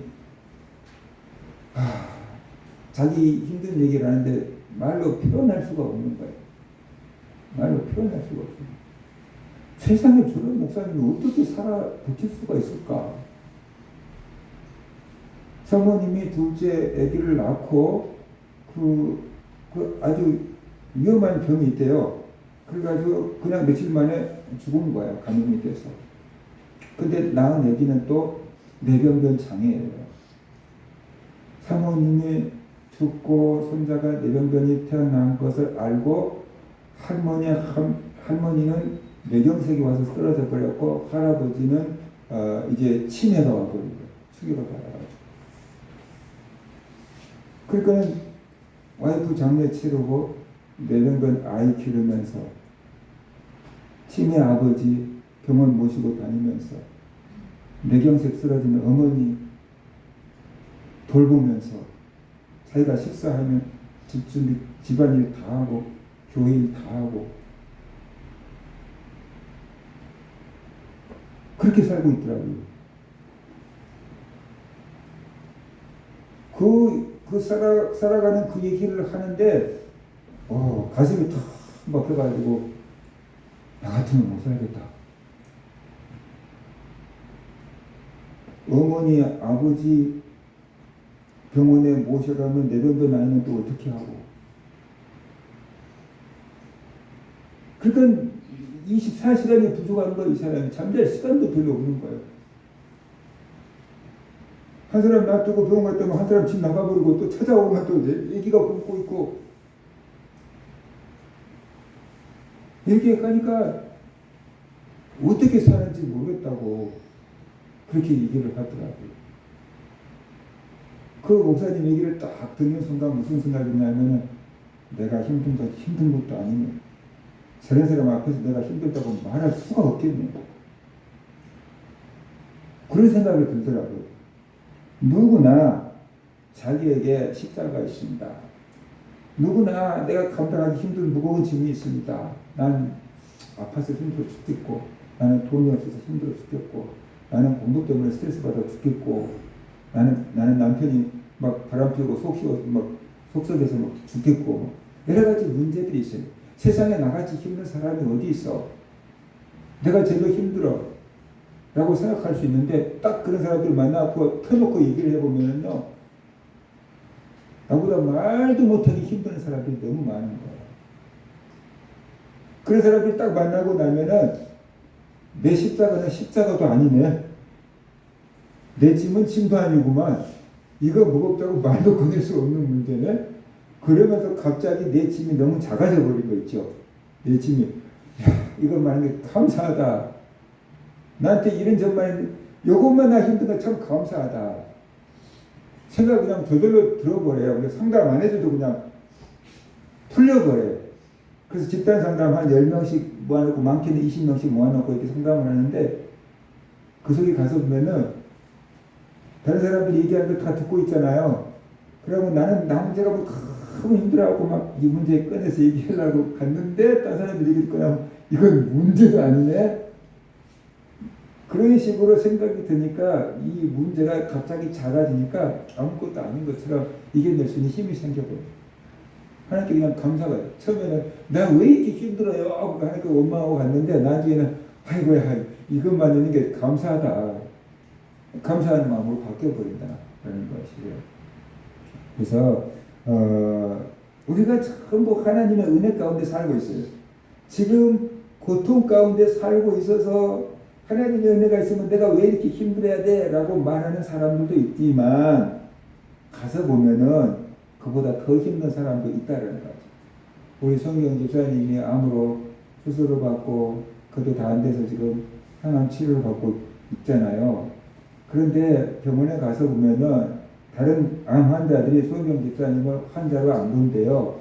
자기 힘든 얘기를 하는데 말로 표현할 수가 없는 거예요. 말로 표현할 수가 없어요. 세상에 저런 목사님이 어떻게 살아 붙일 수가 있을까? 사모님이 둘째 아기를 낳고 그 아주 위험한 병이 있대요. 그래가지고 그냥 며칠 만에 죽은 거예요. 감염이 돼서. 근데 낳은 아기는 또 뇌병변 장애예요. 사모님이 죽고 손자가 뇌병변이 태어난 것을 알고 할머니는 뇌경색이 와서 쓰러져 버렸고, 할아버지는 이제 치매가 와버린 거예요. 추기로 받아가지고. 그러니까 와이프 장례 치르고 뇌병변 아이 기르면서 치매 아버지 병원 모시고 다니면서 뇌경색 쓰러진 어머니 돌보면서 자기가 식사하면 집준비 집안일 다 하고 교회 일 다 하고 그렇게 살고 있더라고요. 살아가는 그 얘기를 하는데 가슴이 탁 막혀가지고 나 같으면 못 살겠다. 어머니, 아버지 병원에 모셔가면 내병도 나이는 또 어떻게 하고. 그러니까 24시간이 부족한 거 이 사람이 잠잘 시간도 별로 없는 거예요. 한 사람 놔두고 병원 갔다면 한 사람 집 나가버리고 또 찾아오면 또 애기가 굶고 있고 이렇게 가니까 어떻게 사는지 모르겠다고 그렇게 얘기를 하더라고요. 그 목사님 얘기를 딱 듣는 순간 무슨 생각이 드냐면 내가 힘든 것도 아니네. 저런 사람 앞에서 내가 힘들다고 말할 수가 없겠네. 그런 생각이 들더라고요. 누구나 자기에게 십자가가 있습니다. 누구나 내가 감당하기 힘든 무거운 짐이 있습니다. 난 아파서 힘들어 죽겠고, 나는 돈이 없어서 힘들어 죽겠고, 나는 공부 때문에 스트레스 받아 죽겠고, 나는 남편이 막 바람 피우고 속 썩여서 막 죽겠고, 여러 가지 문제들이 있어요. 세상에 나같이 힘든 사람이 어디 있어? 내가 제일 힘들어. 라고 생각할 수 있는데, 딱 그런 사람들 만나고 터놓고 얘기를 해보면요, 나보다 말도 못하기 힘든 사람들이 너무 많은 거예요. 그런 사람들이 딱 만나고 나면은, 내 십자가는 십자가도 아니네. 내 짐은 짐도 아니구만. 이거 무겁다고 말도 꺼낼 수 없는 문제네. 그러면서 갑자기 내 짐이 너무 작아져 버린 거 있죠. 내 짐이. 이것만 하는 게 감사하다. 나한테 이런 점만, 요것만 나 힘든 거 참 감사하다. 생각 그냥 저절로 들어버려요. 그래서 상담 안 해줘도 그냥 풀려버려요. 그래서 집단 상담 한 10명씩 모아놓고, 많게는 20명씩 모아놓고 이렇게 상담을 하는데, 그 속에 가서 보면은, 다른 사람들이 얘기하는 거 다 듣고 있잖아요. 그러면 나는 나 문제가 뭐 너무 힘들어하고 막 이 문제 꺼내서 얘기하려고 갔는데, 다른 사람들이 얘기 듣고 나면 이건 문제도 아니네? 그런 식으로 생각이 드니까 이 문제가 갑자기 작아지니까 아무것도 아닌 것처럼 이겨낼 수 있는 힘이 생겨버려요. 하나님께 그냥 감사가 돼요. 처음에는 내가 왜 이렇게 힘들어요? 하고 하나님께 원망하고 갔는데 나중에는 아이고야 이것만 있는 게 감사하다. 감사하는 마음으로 바뀌어버린다라는 것이에요. 그래서 우리가 전부 하나님의 은혜 가운데 살고 있어요. 지금 고통 가운데 살고 있어서 하나님의 은혜가 있으면 내가 왜 이렇게 힘들어야 돼? 라고 말하는 사람들도 있지만 가서 보면은 그보다 더 힘든 사람도 있다는 거죠. 우리 성경 집사님이 암으로 수술을 받고 그것도 다 안 돼서 지금 항암 치료를 받고 있잖아요. 그런데 병원에 가서 보면은 다른 암 환자들이 성경 집사님을 환자로 안 본대요.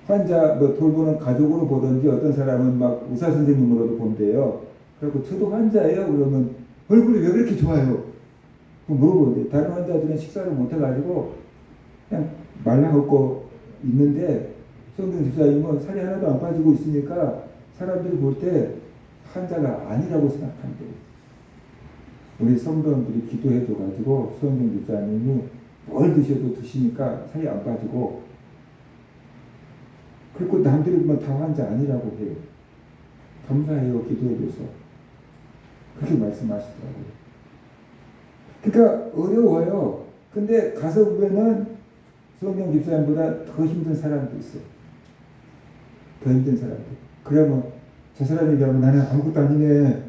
환자 돌보는 가족으로 보든지 어떤 사람은 막 의사 선생님으로도 본대요. 그리고 저도 환자예요. 그러면 얼굴이 왜 그렇게 좋아요? 물어보는데 다른 환자들은 식사를 못 해가지고 그냥 말라먹고 있는데 성경 집사님은 살이 하나도 안 빠지고 있으니까 사람들이 볼 때 환자가 아니라고 생각한대요. 우리 성도님들이 기도해줘가지고 성경 집사님이 뭘 드셔도 드시니까 살이 안 빠지고 그리고 남들이 보면 다 환자 아니라고 해요. 감사해요. 기도해줘서. 그렇게 말씀하시더라고요. 그러니까 어려워요. 근데 가서 보면은 성경 집사님보다 더 힘든 사람도 있어요. 더 힘든 사람들. 그러면 저 사람 얘기하면 나는 아무것도 아니네.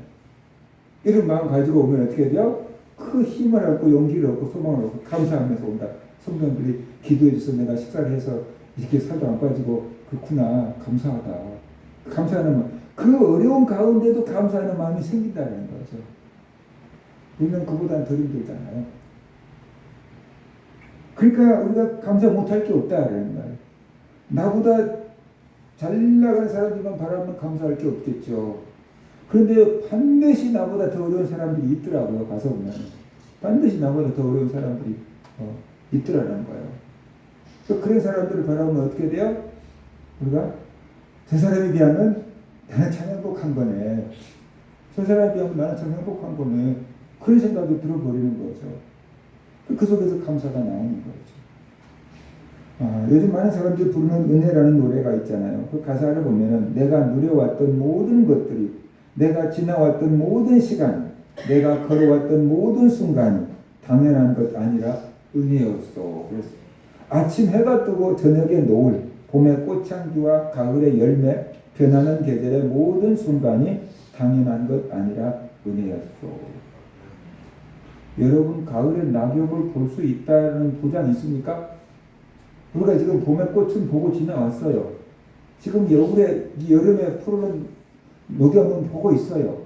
이런 마음 가지고 오면 어떻게 돼요? 그 힘을 얻고 용기를 얻고 소망을 얻고 감사하면서 온다. 성도들이 기도해줘서 내가 식사를 해서 이렇게 살도 안 빠지고 그렇구나. 감사하다. 감사하는 마음. 그 어려운 가운데도 감사하는 마음이 생긴다는 거죠. 우리는 그보다는 더 힘들잖아요. 그러니까 우리가 감사 못할 게 없다라는 거예요. 나보다 잘 나가는 사람들만 바라보면 감사할 게 없겠죠. 그런데 반드시 나보다 더 어려운 사람들이 있더라고요. 가서 보면 반드시 나보다 더 어려운 사람들이 있더라는 거예요. 그런 사람들을 바라보면 어떻게 돼요? 우리가 저 사람에 비하면 나는 참 행복한 거네. 저 사람에 비하면 나는 참 행복한 거네. 그런 생각이 들어버리는 거죠. 그 속에서 감사가 나오는 거죠. 요즘 많은 사람들이 부르는 은혜라는 노래가 있잖아요. 그 가사를 보면은 내가 누려왔던 모든 것들이, 내가 지나왔던 모든 시간, 내가 걸어왔던 모든 순간이 당연한 것 아니라 은혜였어. 그래서 아침 해가 뜨고 저녁에 노을, 봄의 꽃향기와 가을의 열매, 변하는 계절의 모든 순간이 당연한 것 아니라 은혜였어. 여러분 가을에 낙엽을 볼 수 있다는 보장 있습니까? 우리가 지금 봄의 꽃은 보고 지나왔어요. 지금 여름에 푸르는 녹염은 보고 있어요.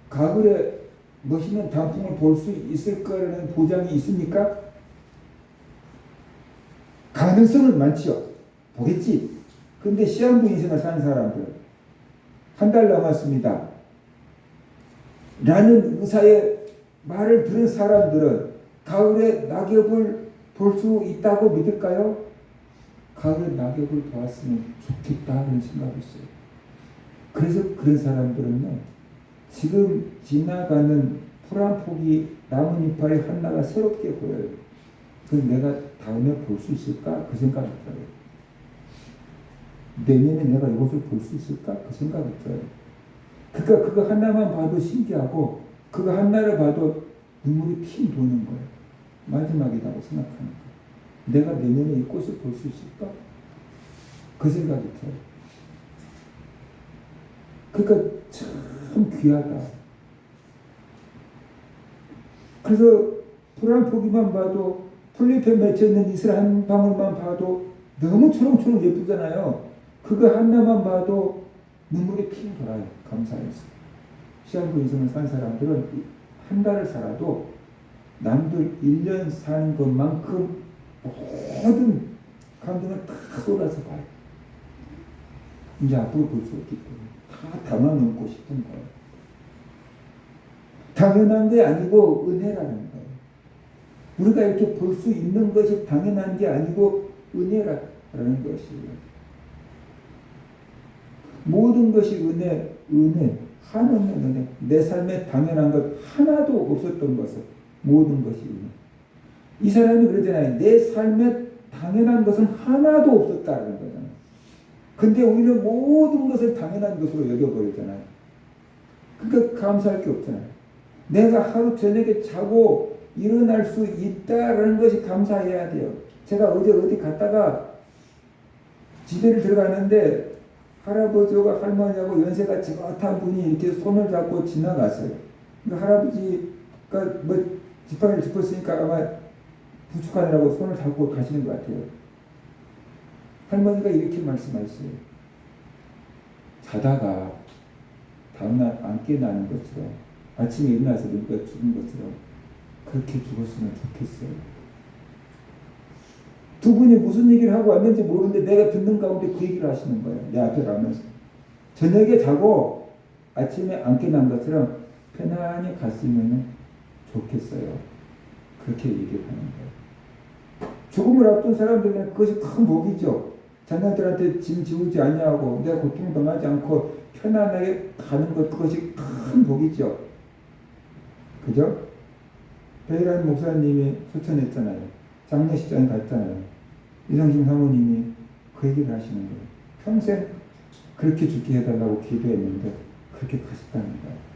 가을에 멋있는 단풍을 볼 수 있을 거라는 보장이 있습니까? 가능성은 많지요. 보겠지. 근데 시한부 인생을 사는 사람들, 한 달 남았습니다 라는 의사의 말을 들은 사람들은 가을에 낙엽을 볼 수 있다고 믿을까요? 가을에 낙엽을 보았으면 좋겠다 하는 생각이 있어요. 그래서 그런 사람들은요, 지금 지나가는 풀 한 폭이 나뭇잎의 하나가 새롭게 보여요. 그래서 내가 다음에 볼 수 있을까? 그 생각이 들어요. 내년에 내가 이것을 볼 수 있을까? 그 생각이 들어요. 그러니까 그거 하나만 봐도 신기하고 그거 하나를 봐도 눈물이 핑 도는 거예요. 마지막이라고 생각하는 거예요. 내가 내년에 이 꽃을 볼 수 있을까? 그 생각이 들어요. 그러니까 참 귀하다. 그래서 풀 한 포기만 봐도 풀잎에 맺혀있는 이슬 한 방울만 봐도 너무 초롱초롱 예쁘잖아요. 그거 하나만 봐도 눈물이 핑 돌아요. 감사해서. 시한부 인생을 산 사람들은 한 달을 살아도 남들 1년 사는 것만큼 모든 감정을 다 쏟아서 봐요. 이제 앞으로 볼 수 없기 때문에 다 담아놓고 싶은 거예요. 당연한 게 아니고 은혜라는 거예요. 우리가 이렇게 볼 수 있는 것이 당연한 게 아니고 은혜라는 것이에요. 모든 것이 은혜, 한없는 은혜. 내 삶에 당연한 것 하나도 없었던 것을 모든 것이 은혜. 이 사람이 그러잖아요. 내 삶에 당연한 것은 하나도 없었다는 거잖아요. 근데 오히려 모든 것을 당연한 것으로 여겨버리잖아요. 그러니까 감사할 게 없잖아요. 내가 하루 저녁에 자고 일어날 수 있다라는 것이 감사해야 돼요. 제가 어디 갔다가 집에를 들어가는데 할아버지하고 할머니하고 연세가 지긋한 분이 이렇게 손을 잡고 지나갔어요. 그러니까 할아버지가 뭐 지팡이를 짚었으니까 아마 부축하느라고 손을 잡고 가시는 것 같아요. 할머니가 이렇게 말씀하셨어요. 자다가 다음날 안 깨어나는 것처럼 아침에 일어나서 누가 죽은 것처럼 그렇게 죽었으면 좋겠어요. 두 분이 무슨 얘기를 하고 왔는지 모르는데 내가 듣는 가운데 그 얘기를 하시는 거예요. 내 앞에 가면서. 저녁에 자고 아침에 안 깨어난 것처럼 편안히 갔으면 좋겠어요. 그렇게 얘기를 하는 거예요. 죽음을 앞둔 사람들은 그것이 큰 복이죠. 자녀들한테 짐 지우지 아니하고 내가 고통당하지 않고 편안하게 가는 것, 그것이 큰 복이죠. 그죠? 베이란 목사님이 추천했잖아요. 장례식장에 갔잖아요. 이성심 사모님이 그 얘기를 하시는 거예요. 평생 그렇게 죽게 해달라고 기도했는데 그렇게 가셨다는 거예요.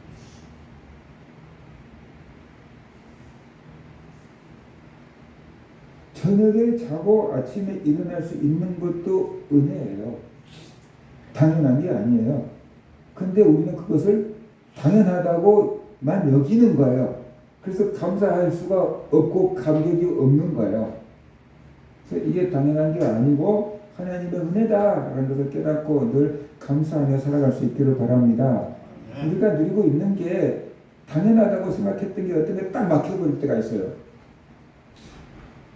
저녁에 자고 아침에 일어날 수 있는 것도 은혜예요. 당연한 게 아니에요. 근데 우리는 그것을 당연하다고만 여기는 거예요. 그래서 감사할 수가 없고 감격이 없는 거예요. 그래서 이게 당연한 게 아니고 하나님의 은혜다라는 것을 깨닫고 늘 감사하며 살아갈 수 있기를 바랍니다. 우리가 누리고 있는 게 당연하다고 생각했던 게 어떤 게 딱 막혀버릴 때가 있어요.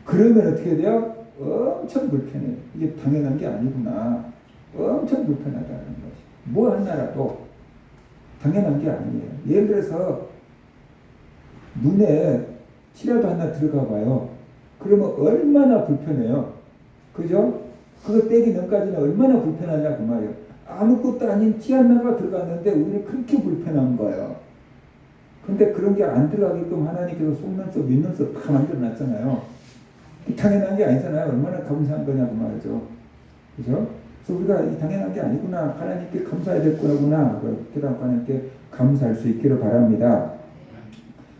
그러면 어떻게 돼요? 엄청 불편해요. 이게 당연한 게 아니구나. 엄청 불편하다는 것이. 뭐 하나라도 당연한 게 아니에요. 예를 들어서 눈에 티라도 하나 들어가 봐요. 그러면 얼마나 불편해요. 그죠? 그거 떼기 전까지는 얼마나 불편하냐 그 말이에요. 아무것도 아닌 티 하나가 들어갔는데 우리는 그렇게 불편한 거예요. 근데 그런 게 안 들어가게끔 하나님께서 속눈썹, 밑눈썹 다 만들어놨잖아요. 당연한 게 아니잖아요. 얼마나 감사한 거냐고 말이죠. 그죠? 그래서 우리가 이 당연한 게 아니구나. 하나님께 감사해야 될 거구나. 그렇게 하나님께 감사할 수 있기를 바랍니다.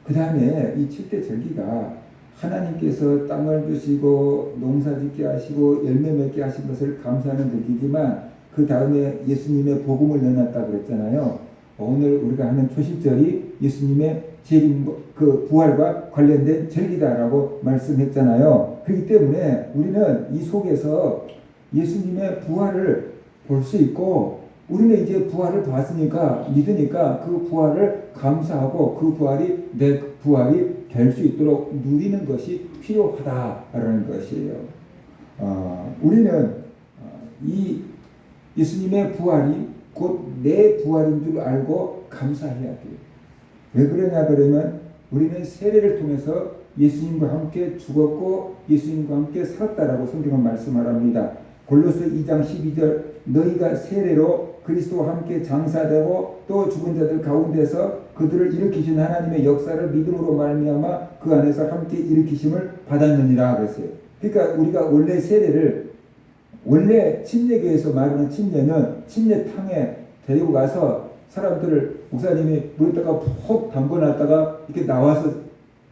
그 다음에 이 7대 절기가 하나님께서 땅을 주시고 농사 짓게 하시고 열매 맺게 하신 것을 감사하는 절기지만 그 다음에 예수님의 복음을 내놨다 그랬잖아요. 오늘 우리가 하는 초실절이 예수님의 재림, 그 부활과 관련된 절기다라고 말씀했잖아요. 그렇기 때문에 우리는 이 속에서 예수님의 부활을 볼 수 있고 우리는 이제 부활을 봤으니까 믿으니까 그 부활을 감사하고 그 부활이 내 부활이 될 수 있도록 누리는 것이 필요하다라는 것이에요. 우리는 이 예수님의 부활이 곧 내 부활인 줄 알고 감사해야 돼요. 왜 그러냐 그러면 우리는 세례를 통해서 예수님과 함께 죽었고 예수님과 함께 살았다라고 성경은 말씀합니다. 골로새 2장 12절 너희가 세례로 그리스도와 함께 장사되고 또 죽은 자들 가운데서 그들을 일으키신 하나님의 역사를 믿음으로 말미암아 그 안에서 함께 일으키심을 받았느니라 그랬어요. 그러니까 우리가 원래 세례를 원래 침례교에서 말하는 침례는 침례탕에 데리고 가서 사람들을 목사님이 물에다가 푹 담궈놨다가 이렇게 나와서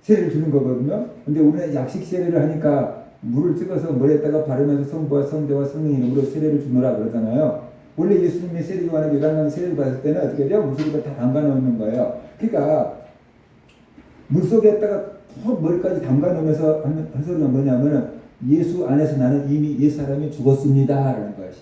세례를 주는 거거든요. 근데 우리는 약식 세례를 하니까 물을 찍어서 머리에다가 바르면서 성부와 성자와 성령 이름으로 세례를 주노라 그러잖아요. 원래 예수님이 세례 요한에게 요단강 세례를 받았을 때는 어떻게 돼요? 물속에다 다 담가 놓는 거예요. 그러니까 물속에다가 푹 머리까지 담가 놓으면서 하는 소리가 뭐냐면은 예수 안에서 나는 이미 옛사람이 죽었습니다 라는 것이.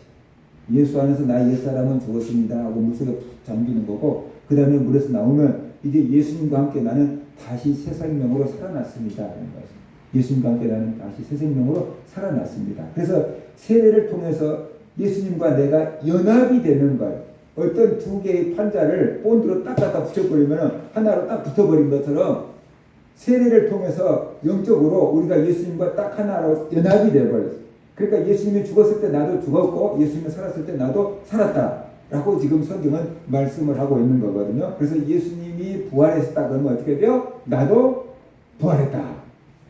예수 안에서 나 옛사람은 죽었습니다 하고 물속에 푹 잠기는 거고 그 다음에 물에서 나오면 이제 예수님과 함께 나는 다시 새 생명으로 살아났습니다 라는 것이. 예수님과 함께 나는 다시 새 생명으로 살아났습니다. 그래서 세례를 통해서 예수님과 내가 연합이 되는 거예요. 어떤 두 개의 판자를 본드로 딱 갖다 붙여버리면 하나로 딱 붙어버린 것처럼 세례를 통해서 영적으로 우리가 예수님과 딱 하나로 연합이 되어버렸어요. 그러니까 예수님이 죽었을 때 나도 죽었고 예수님이 살았을 때 나도 살았다 라고 지금 성경은 말씀을 하고 있는 거거든요. 그래서 예수님이 부활했다 그러면 어떻게 돼요? 나도 부활했다.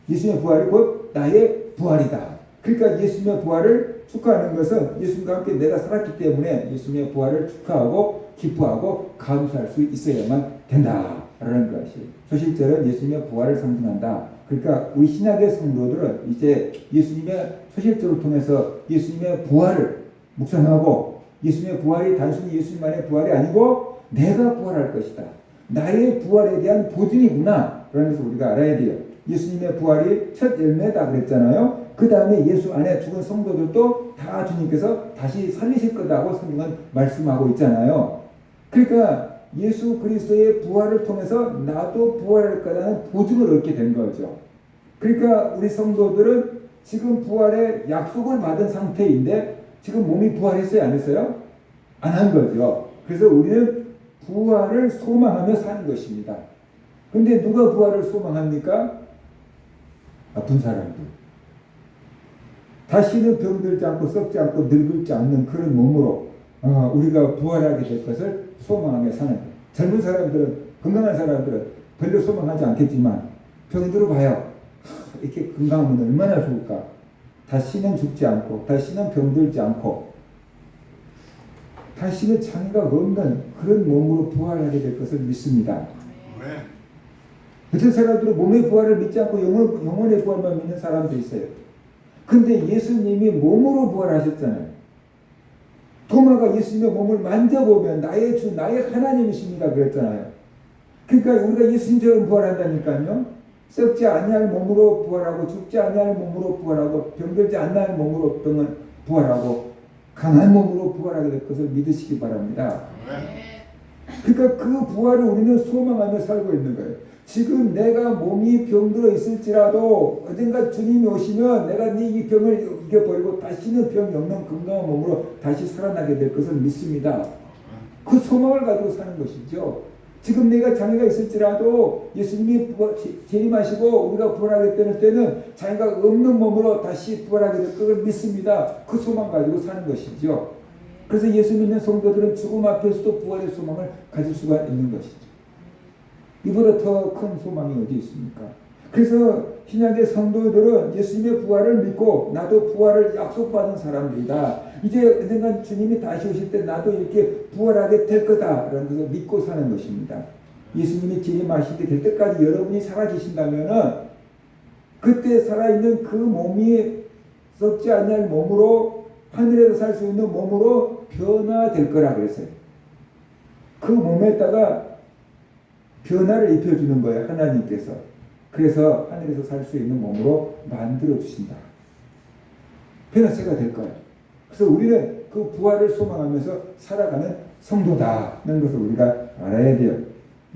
예수님의 부활이 곧 나의 부활이다. 그러니까 예수님의 부활을 축하하는 것은 예수님과 함께 내가 살았기 때문에 예수님의 부활을 축하하고 기뻐하고 감사할 수 있어야만 된다라는 것이. 초실절은 예수님의 부활을 상징한다. 그러니까 우리 신약의 성도들은 이제 예수님의 초실절을 통해서 예수님의 부활을 묵상하고 예수님의 부활이 단순히 예수님만의 부활이 아니고 내가 부활할 것이다. 나의 부활에 대한 보증이구나. 라는 것을 우리가 알아야 돼요. 예수님의 부활이 첫 열매다 그랬잖아요. 그 다음에 예수 안에 죽은 성도들도 다 주님께서 다시 살리실 거다고 성경은 말씀하고 있잖아요. 그러니까 예수 그리스도의 부활을 통해서 나도 부활할 거라는 보증을 얻게 된 거죠. 그러니까 우리 성도들은 지금 부활의 약속을 받은 상태인데 지금 몸이 부활했어요? 안 했어요? 안 한 거죠. 그래서 우리는 부활을 소망하며 사는 것입니다. 근데 누가 부활을 소망합니까? 아픈 사람들. 다시는 병들지 않고 썩지 않고 늙지 않는 그런 몸으로 우리가 부활하게 될 것을 소망하며 사는 거예요. 젊은 사람들은, 건강한 사람들은 별로 소망하지 않겠지만 병들어 봐요. 이렇게 건강하면 얼마나 좋을까. 다시는 죽지 않고 다시는 병들지 않고 다시는 장애가 없는 그런 몸으로 부활하게 될 것을 믿습니다. 어떤 사람들은 몸의 부활을 믿지 않고 영혼의 부활만 믿는 사람도 있어요. 근데 예수님이 몸으로 부활하셨잖아요. 도마가 예수님의 몸을 만져보면 나의 주, 나의 하나님이십니다 그랬잖아요. 그러니까 우리가 예수님처럼 부활한다니까요. 썩지 아니할 몸으로 부활하고 죽지 아니할 몸으로 부활하고 병들지 않는 몸으로 부활하고 강한 몸으로 부활하게 될 것을 믿으시기 바랍니다. 그러니까 그 부활을 우리는 소망하며 살고 있는 거예요. 지금 내가 몸이 병들어 있을지라도 언젠가 주님이 오시면 내가 이 병을 이겨버리고 다시는 병이 없는 건강한 몸으로 다시 살아나게 될 것을 믿습니다. 그 소망을 가지고 사는 것이죠. 지금 내가 장애가 있을지라도 예수님이 재림하시고 우리가 부활하게 되는 때는 장애가 없는 몸으로 다시 부활하게 될 것을 믿습니다. 그 소망 가지고 사는 것이죠. 그래서 예수 믿는 성도들은 죽음 앞에서도 부활의 소망을 가질 수가 있는 것이죠. 이보다 더 큰 소망이 어디 있습니까? 그래서 신약의 성도들은 예수님의 부활을 믿고 나도 부활을 약속받은 사람들이다. 이제 언젠간 주님이 다시 오실 때 나도 이렇게 부활하게 될 거다라는 것을 믿고 사는 것입니다. 예수님이 재림하시게 될 때까지 여러분이 살아계신다면은 그때 살아있는 그 몸이 썩지 않는 몸으로 하늘에서 살 수 있는 몸으로 변화될 거라 그랬어요. 그 몸에다가 변화를 입혀주는 거예요. 하나님께서. 그래서 하늘에서 살 수 있는 몸으로 만들어 주신다. 변화체가 될 거예요. 그래서 우리는 그 부활을 소망하면서 살아가는 성도다는 것을 우리가 알아야 돼요.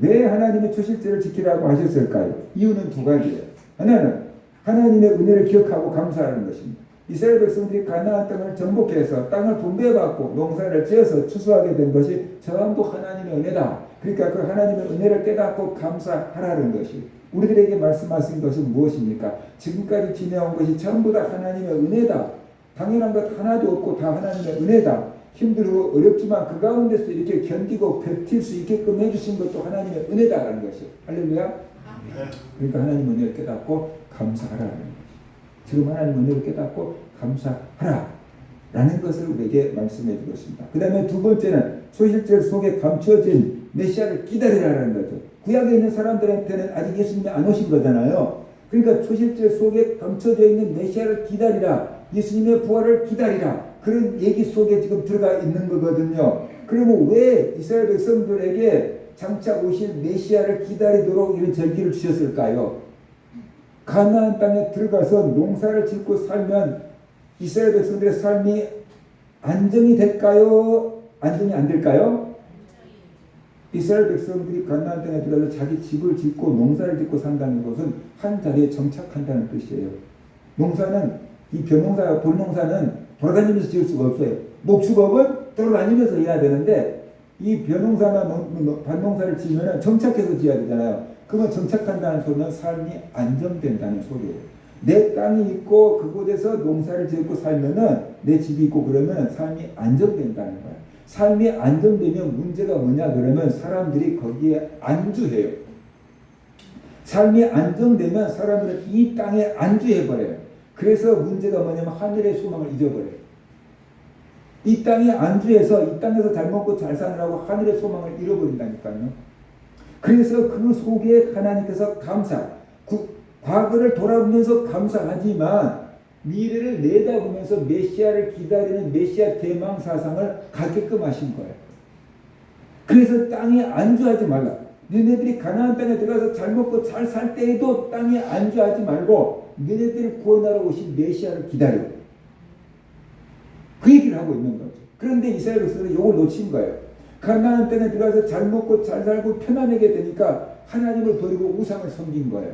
왜 하나님의 초실제를 지키라고 하셨을까요? 이유는 두 가지예요. 하나는 하나님의 은혜를 기억하고 감사하는 것입니다. 이스라엘 백성들이 가나안 땅을 정복해서 땅을 분배받고 농사를 지어서 추수하게 된 것이 전부 하나님의 은혜다. 그러니까 그 하나님의 은혜를 깨닫고 감사하라는 것이 우리들에게 말씀하신 것은 무엇입니까? 지금까지 지내온 것이 전부 다 하나님의 은혜다. 당연한 것 하나도 없고 다 하나님의 은혜다. 힘들고 어렵지만 그 가운데서 이렇게 견디고 버틸 수 있게끔 해주신 것도 하나님의 은혜다라는 것이. 할렐루야. 그러니까 하나님의 은혜를 깨닫고 감사하라는 것이. 지금 하나님의 은혜를 깨닫고 감사하라 라는 것을 우리에게 말씀해 주고 있습니다. 그 다음에 두 번째는 초실절 속에 감춰진 메시아를 기다리라는 거죠. 구약에 있는 사람들한테는 아직 예수님이 안 오신 거잖아요. 그러니까 초실절 속에 감춰져 있는 메시아를 기다리라. 예수님의 부활을 기다리라. 그런 얘기 속에 지금 들어가 있는 거거든요. 그리고 왜 이스라엘 백성들에게 장차 오실 메시아를 기다리도록 이런 절기를 주셨을까요? 가나안 땅에 들어가서 농사를 짓고 살면 이스라엘 백성들의 삶이 안정이 될까요? 안정이 안 될까요? 이스라엘 백성들이 가나안 땅에 들어가서 자기 집을 짓고 농사를 짓고 산다는 것은 한 자리에 정착한다는 뜻이에요. 농사는 이 벼농사, 돌농사는 돌아다니면서 지을 수가 없어요. 목축업은 돌아다니면서 해야 되는데 이 벼농사나 밭농사를 지으면 정착해서 지어야 되잖아요. 그러면 정착한다는 소리는 삶이 안정된다는 소리예요. 내 땅이 있고 그곳에서 농사를 짓고 살면은 내 집이 있고 그러면 삶이 안정된다는 거예요. 삶이 안정되면 문제가 뭐냐 그러면 사람들이 거기에 안주해요. 삶이 안정되면 사람들은 이 땅에 안주해버려요. 그래서 문제가 뭐냐면 하늘의 소망을 잊어버려요. 이 땅에 안주해서 이 땅에서 잘 먹고 잘 사느라고 하늘의 소망을 잃어버린다니까요. 그래서 그 속에 하나님께서 과거를 돌아보면서 감사하지만 미래를 내다보면서 메시아를 기다리는 메시아 대망 사상을 갖게끔 하신 거예요. 그래서 땅에 안주하지 말라. 너네들이 가나안 땅에 들어가서 잘 먹고 잘 살 때에도 땅에 안주하지 말고 너네들을 구원하러 오신 메시아를 기다려. 그 얘기를 하고 있는 거죠. 그런데 이스라엘 백성들은 이걸 놓친 거예요. 가나안 땅에 들어가서 잘 먹고 잘 살고 편안하게 되니까 하나님을 버리고 우상을 섬긴 거예요.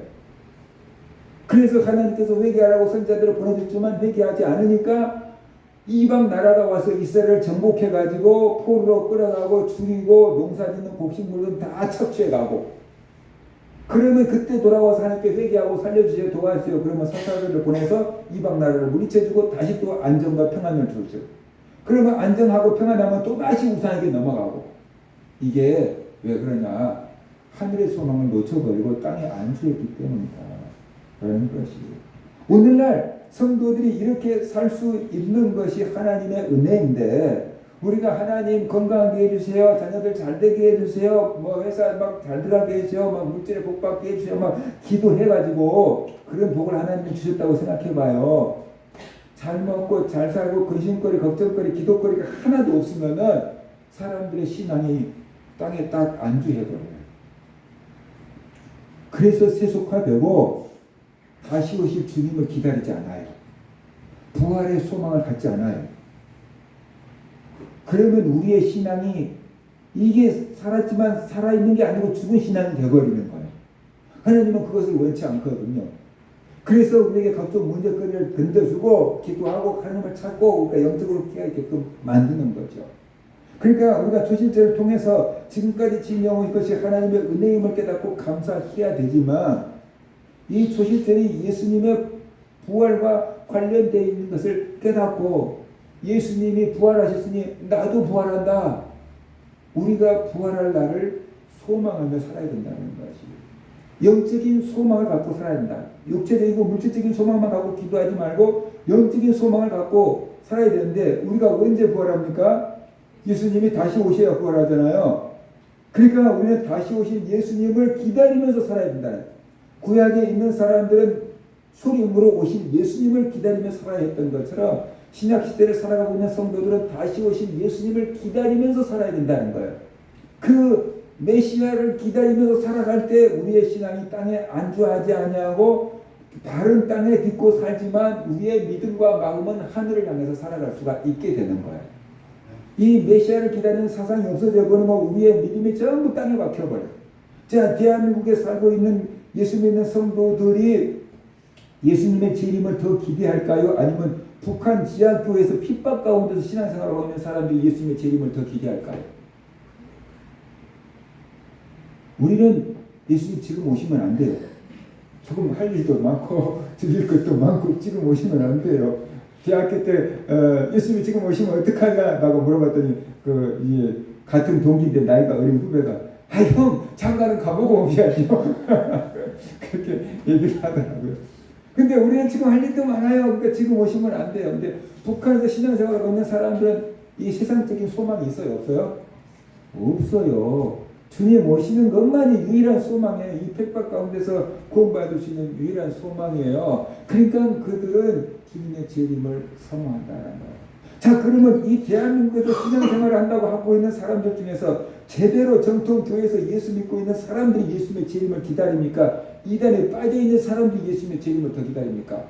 그래서 하나님께서 회개하라고 선자들을 보내줬지만 회개하지 않으니까 이방 나라가 와서 이스라엘을 정복해가지고 포로로 끌어가고 죽이고 농사짓는 곡식물은 다 착취해가고 그러면 그때 돌아와서 하나님께 회개하고 살려주세요 도와주세요 그러면 선자들을 보내서 이방 나라를 물리쳐주고 다시 또 안정과 평안을 주죠. 그러면 안정하고 평안하면 또 다시 우상에게 넘어가고 이게 왜 그러냐 하늘의 소망을 놓쳐버리고 땅에 안주했기 때문이다 라는 것이에요. 오늘날 성도들이 이렇게 살 수 있는 것이 하나님의 은혜인데 우리가 하나님 건강하게 해주세요 자녀들 잘되게 해주세요 뭐 회사 막 잘 들어가게 해주세요 막 물질에 복받게 해주세요 막 기도해가지고 그런 복을 하나님이 주셨다고 생각해봐요. 잘 먹고 잘 살고 근심거리 걱정거리 기도거리가 하나도 없으면은 사람들의 신앙이 땅에 딱 안주해버려요. 그래서 세속화되고 다시 오실 주님을 기다리지 않아요. 부활의 소망을 갖지 않아요. 그러면 우리의 신앙이 이게 살았지만 살아있는 게 아니고 죽은 신앙이 되어버리는 거예요. 하나님은 그것을 원치 않거든요. 그래서 우리에게 각종 문제거리를 던져주고 기도하고 하나님을 찾고 그러니까 영적으로 깨어있게끔 만드는 거죠. 그러니까 우리가 초실절을 통해서 지금까지 지내온 것이 하나님의 은혜임을 깨닫고 감사해야 되지만 이 초실절이 예수님의 부활과 관련되어 있는 것을 깨닫고 예수님이 부활하셨으니 나도 부활한다. 우리가 부활할 날을 소망하며 살아야 된다는 것이. 영적인 소망을 갖고 살아야 된다. 육체적이고 물질적인 소망만 갖고 기도하지 말고 영적인 소망을 갖고 살아야 되는데 우리가 언제 부활합니까? 예수님이 다시 오셔야 부활하잖아요. 그러니까 우리는 다시 오신 예수님을 기다리면서 살아야 된다. 구약에 있는 사람들은 소림으로 오신 예수님을 기다리며 살아야 했던 것처럼 신약시대를 살아가고 있는 성도들은 다시 오신 예수님을 기다리면서 살아야 된다는 거예요. 그 메시아를 기다리면서 살아갈 때 우리의 신앙이 땅에 안주하지 아니하고 바른 땅에 딛고 살지만 우리의 믿음과 마음은 하늘을 향해서 살아갈 수가 있게 되는 거예요. 이 메시아를 기다리는 사상이 없어져 버리면 우리의 믿음이 전부 땅에 박혀버려요. 자, 대한민국에 살고 있는 예수 믿는 성도들이 예수님의 재림을 더 기대할까요? 아니면 북한 지하교회에서 핍박 가운데서 신앙생활을 하고 있는 사람들이 예수님의 재림을 더 기대할까요? 우리는 예수님 지금 오시면 안 돼요. 조금 할 일도 많고 드릴 것도 많고 지금 오시면 안 돼요. 대학교 때 예수님이 지금 오시면 어떡하냐라고 물어봤더니 같은 동기인데 나이가 어린 후배가 형 장가는 가보고 오셔야죠. 그렇게 얘기를 하더라고요. 근데 우리는 지금 할 일도 많아요. 그러니까 지금 오시면 안 돼요. 근데 북한에서 신앙생활을 하고 있는 사람들은 이 세상적인 소망이 있어요? 없어요? 없어요. 주님 오시는 것만이 유일한 소망이에요. 이 핍박 가운데서 구원받을 수 있는 유일한 소망이에요. 그러니까 그들은 주님의 재림을 사모한다는 거예요. 자, 그러면 이 대한민국에서 신앙생활을 한다고 하고 있는 사람들 중에서 제대로 정통교회에서 예수 믿고 있는 사람들이 예수님의 재림을 기다립니까? 이단에 빠져있는 사람들이 예수님의 재림을 더 기다립니까?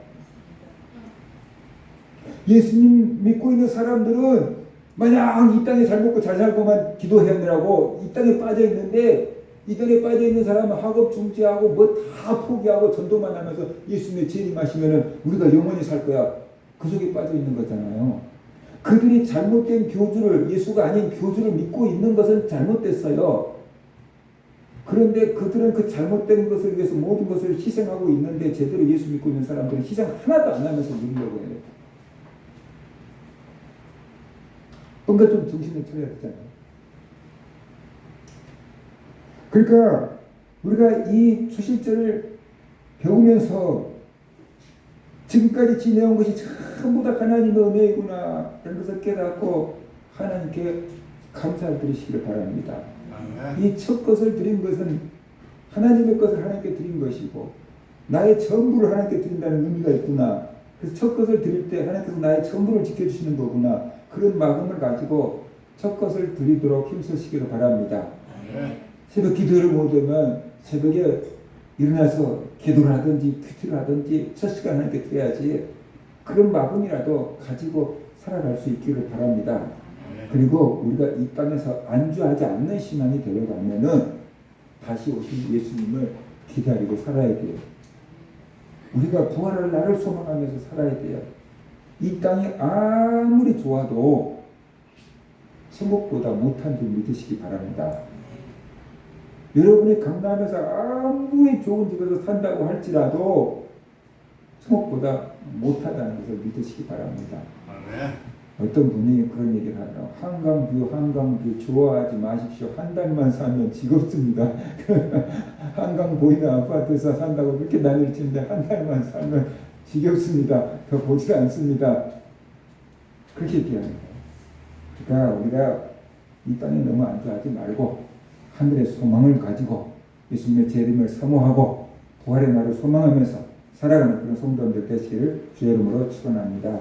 예수님 믿고 있는 사람들은 만약 이 땅에 잘 먹고 잘 살고만 기도하느라고 이 땅에 빠져있는데 이 땅에 빠져있는 사람은 학업 중지하고 뭐 다 포기하고 전도만 하면서 예수님의 재림하시면은 우리가 영원히 살 거야. 그 속에 빠져있는 거잖아요. 그들이 잘못된 교주를 예수가 아닌 교주를 믿고 있는 것은 잘못됐어요. 그런데 그들은 그 잘못된 것을 위해서 모든 것을 희생하고 있는데 제대로 예수 믿고 있는 사람들은 희생 하나도 안 하면서 누리려고 해요. 뭔가 좀 정신을 차려야 되잖아요. 그러니까 우리가 이 초실절을 배우면서 지금까지 지내온 것이 전부 다 하나님의 은혜이구나 이런 것을 깨닫고 하나님께 감사를 드리시기를 바랍니다. 이 첫 것을 드린 것은 하나님의 것을 하나님께 드린 것이고 나의 전부를 하나님께 드린다는 의미가 있구나. 그래서 첫 것을 드릴 때 하나님께서 나의 전부를 지켜주시는 거구나. 그런 마음을 가지고 첫 것을 드리도록 힘쓰시기를 바랍니다. 새벽 기도를 못하면 새벽에 일어나서 기도를 하든지 큐티를 하든지 첫 시간 하나님께 드려야지. 그런 마음이라도 가지고 살아갈 수 있기를 바랍니다. 그리고 우리가 이 땅에서 안주하지 않는 신앙이 되려면은 다시 오신 예수님을 기다리고 살아야 돼요. 우리가 부활할 날을 소망하면서 살아야 돼요. 이 땅이 아무리 좋아도 천국보다 못한 줄 믿으시기 바랍니다. 여러분이 강남에서 아무리 좋은 집에서 산다고 할지라도 천국보다 못하다는 것을 믿으시기 바랍니다. 어떤 분이 그런 얘기를 하더라고요. 한강뷰 좋아하지 마십시오. 한 달만 살면 지겹습니다. 한강 보이는 아파트에서 산다고 그렇게 난리를 치는데 한 달만 살면 지겹습니다. 더 보지 않습니다. 그렇게 얘기합니다. 그러니까 우리가 이 땅에 너무 안주하지 말고 하늘의 소망을 가지고 예수님의 재림을 사모하고 부활의 날을 소망하면서 살아가는 그런 성도들 되시기를 주의 이름으로 축원합니다.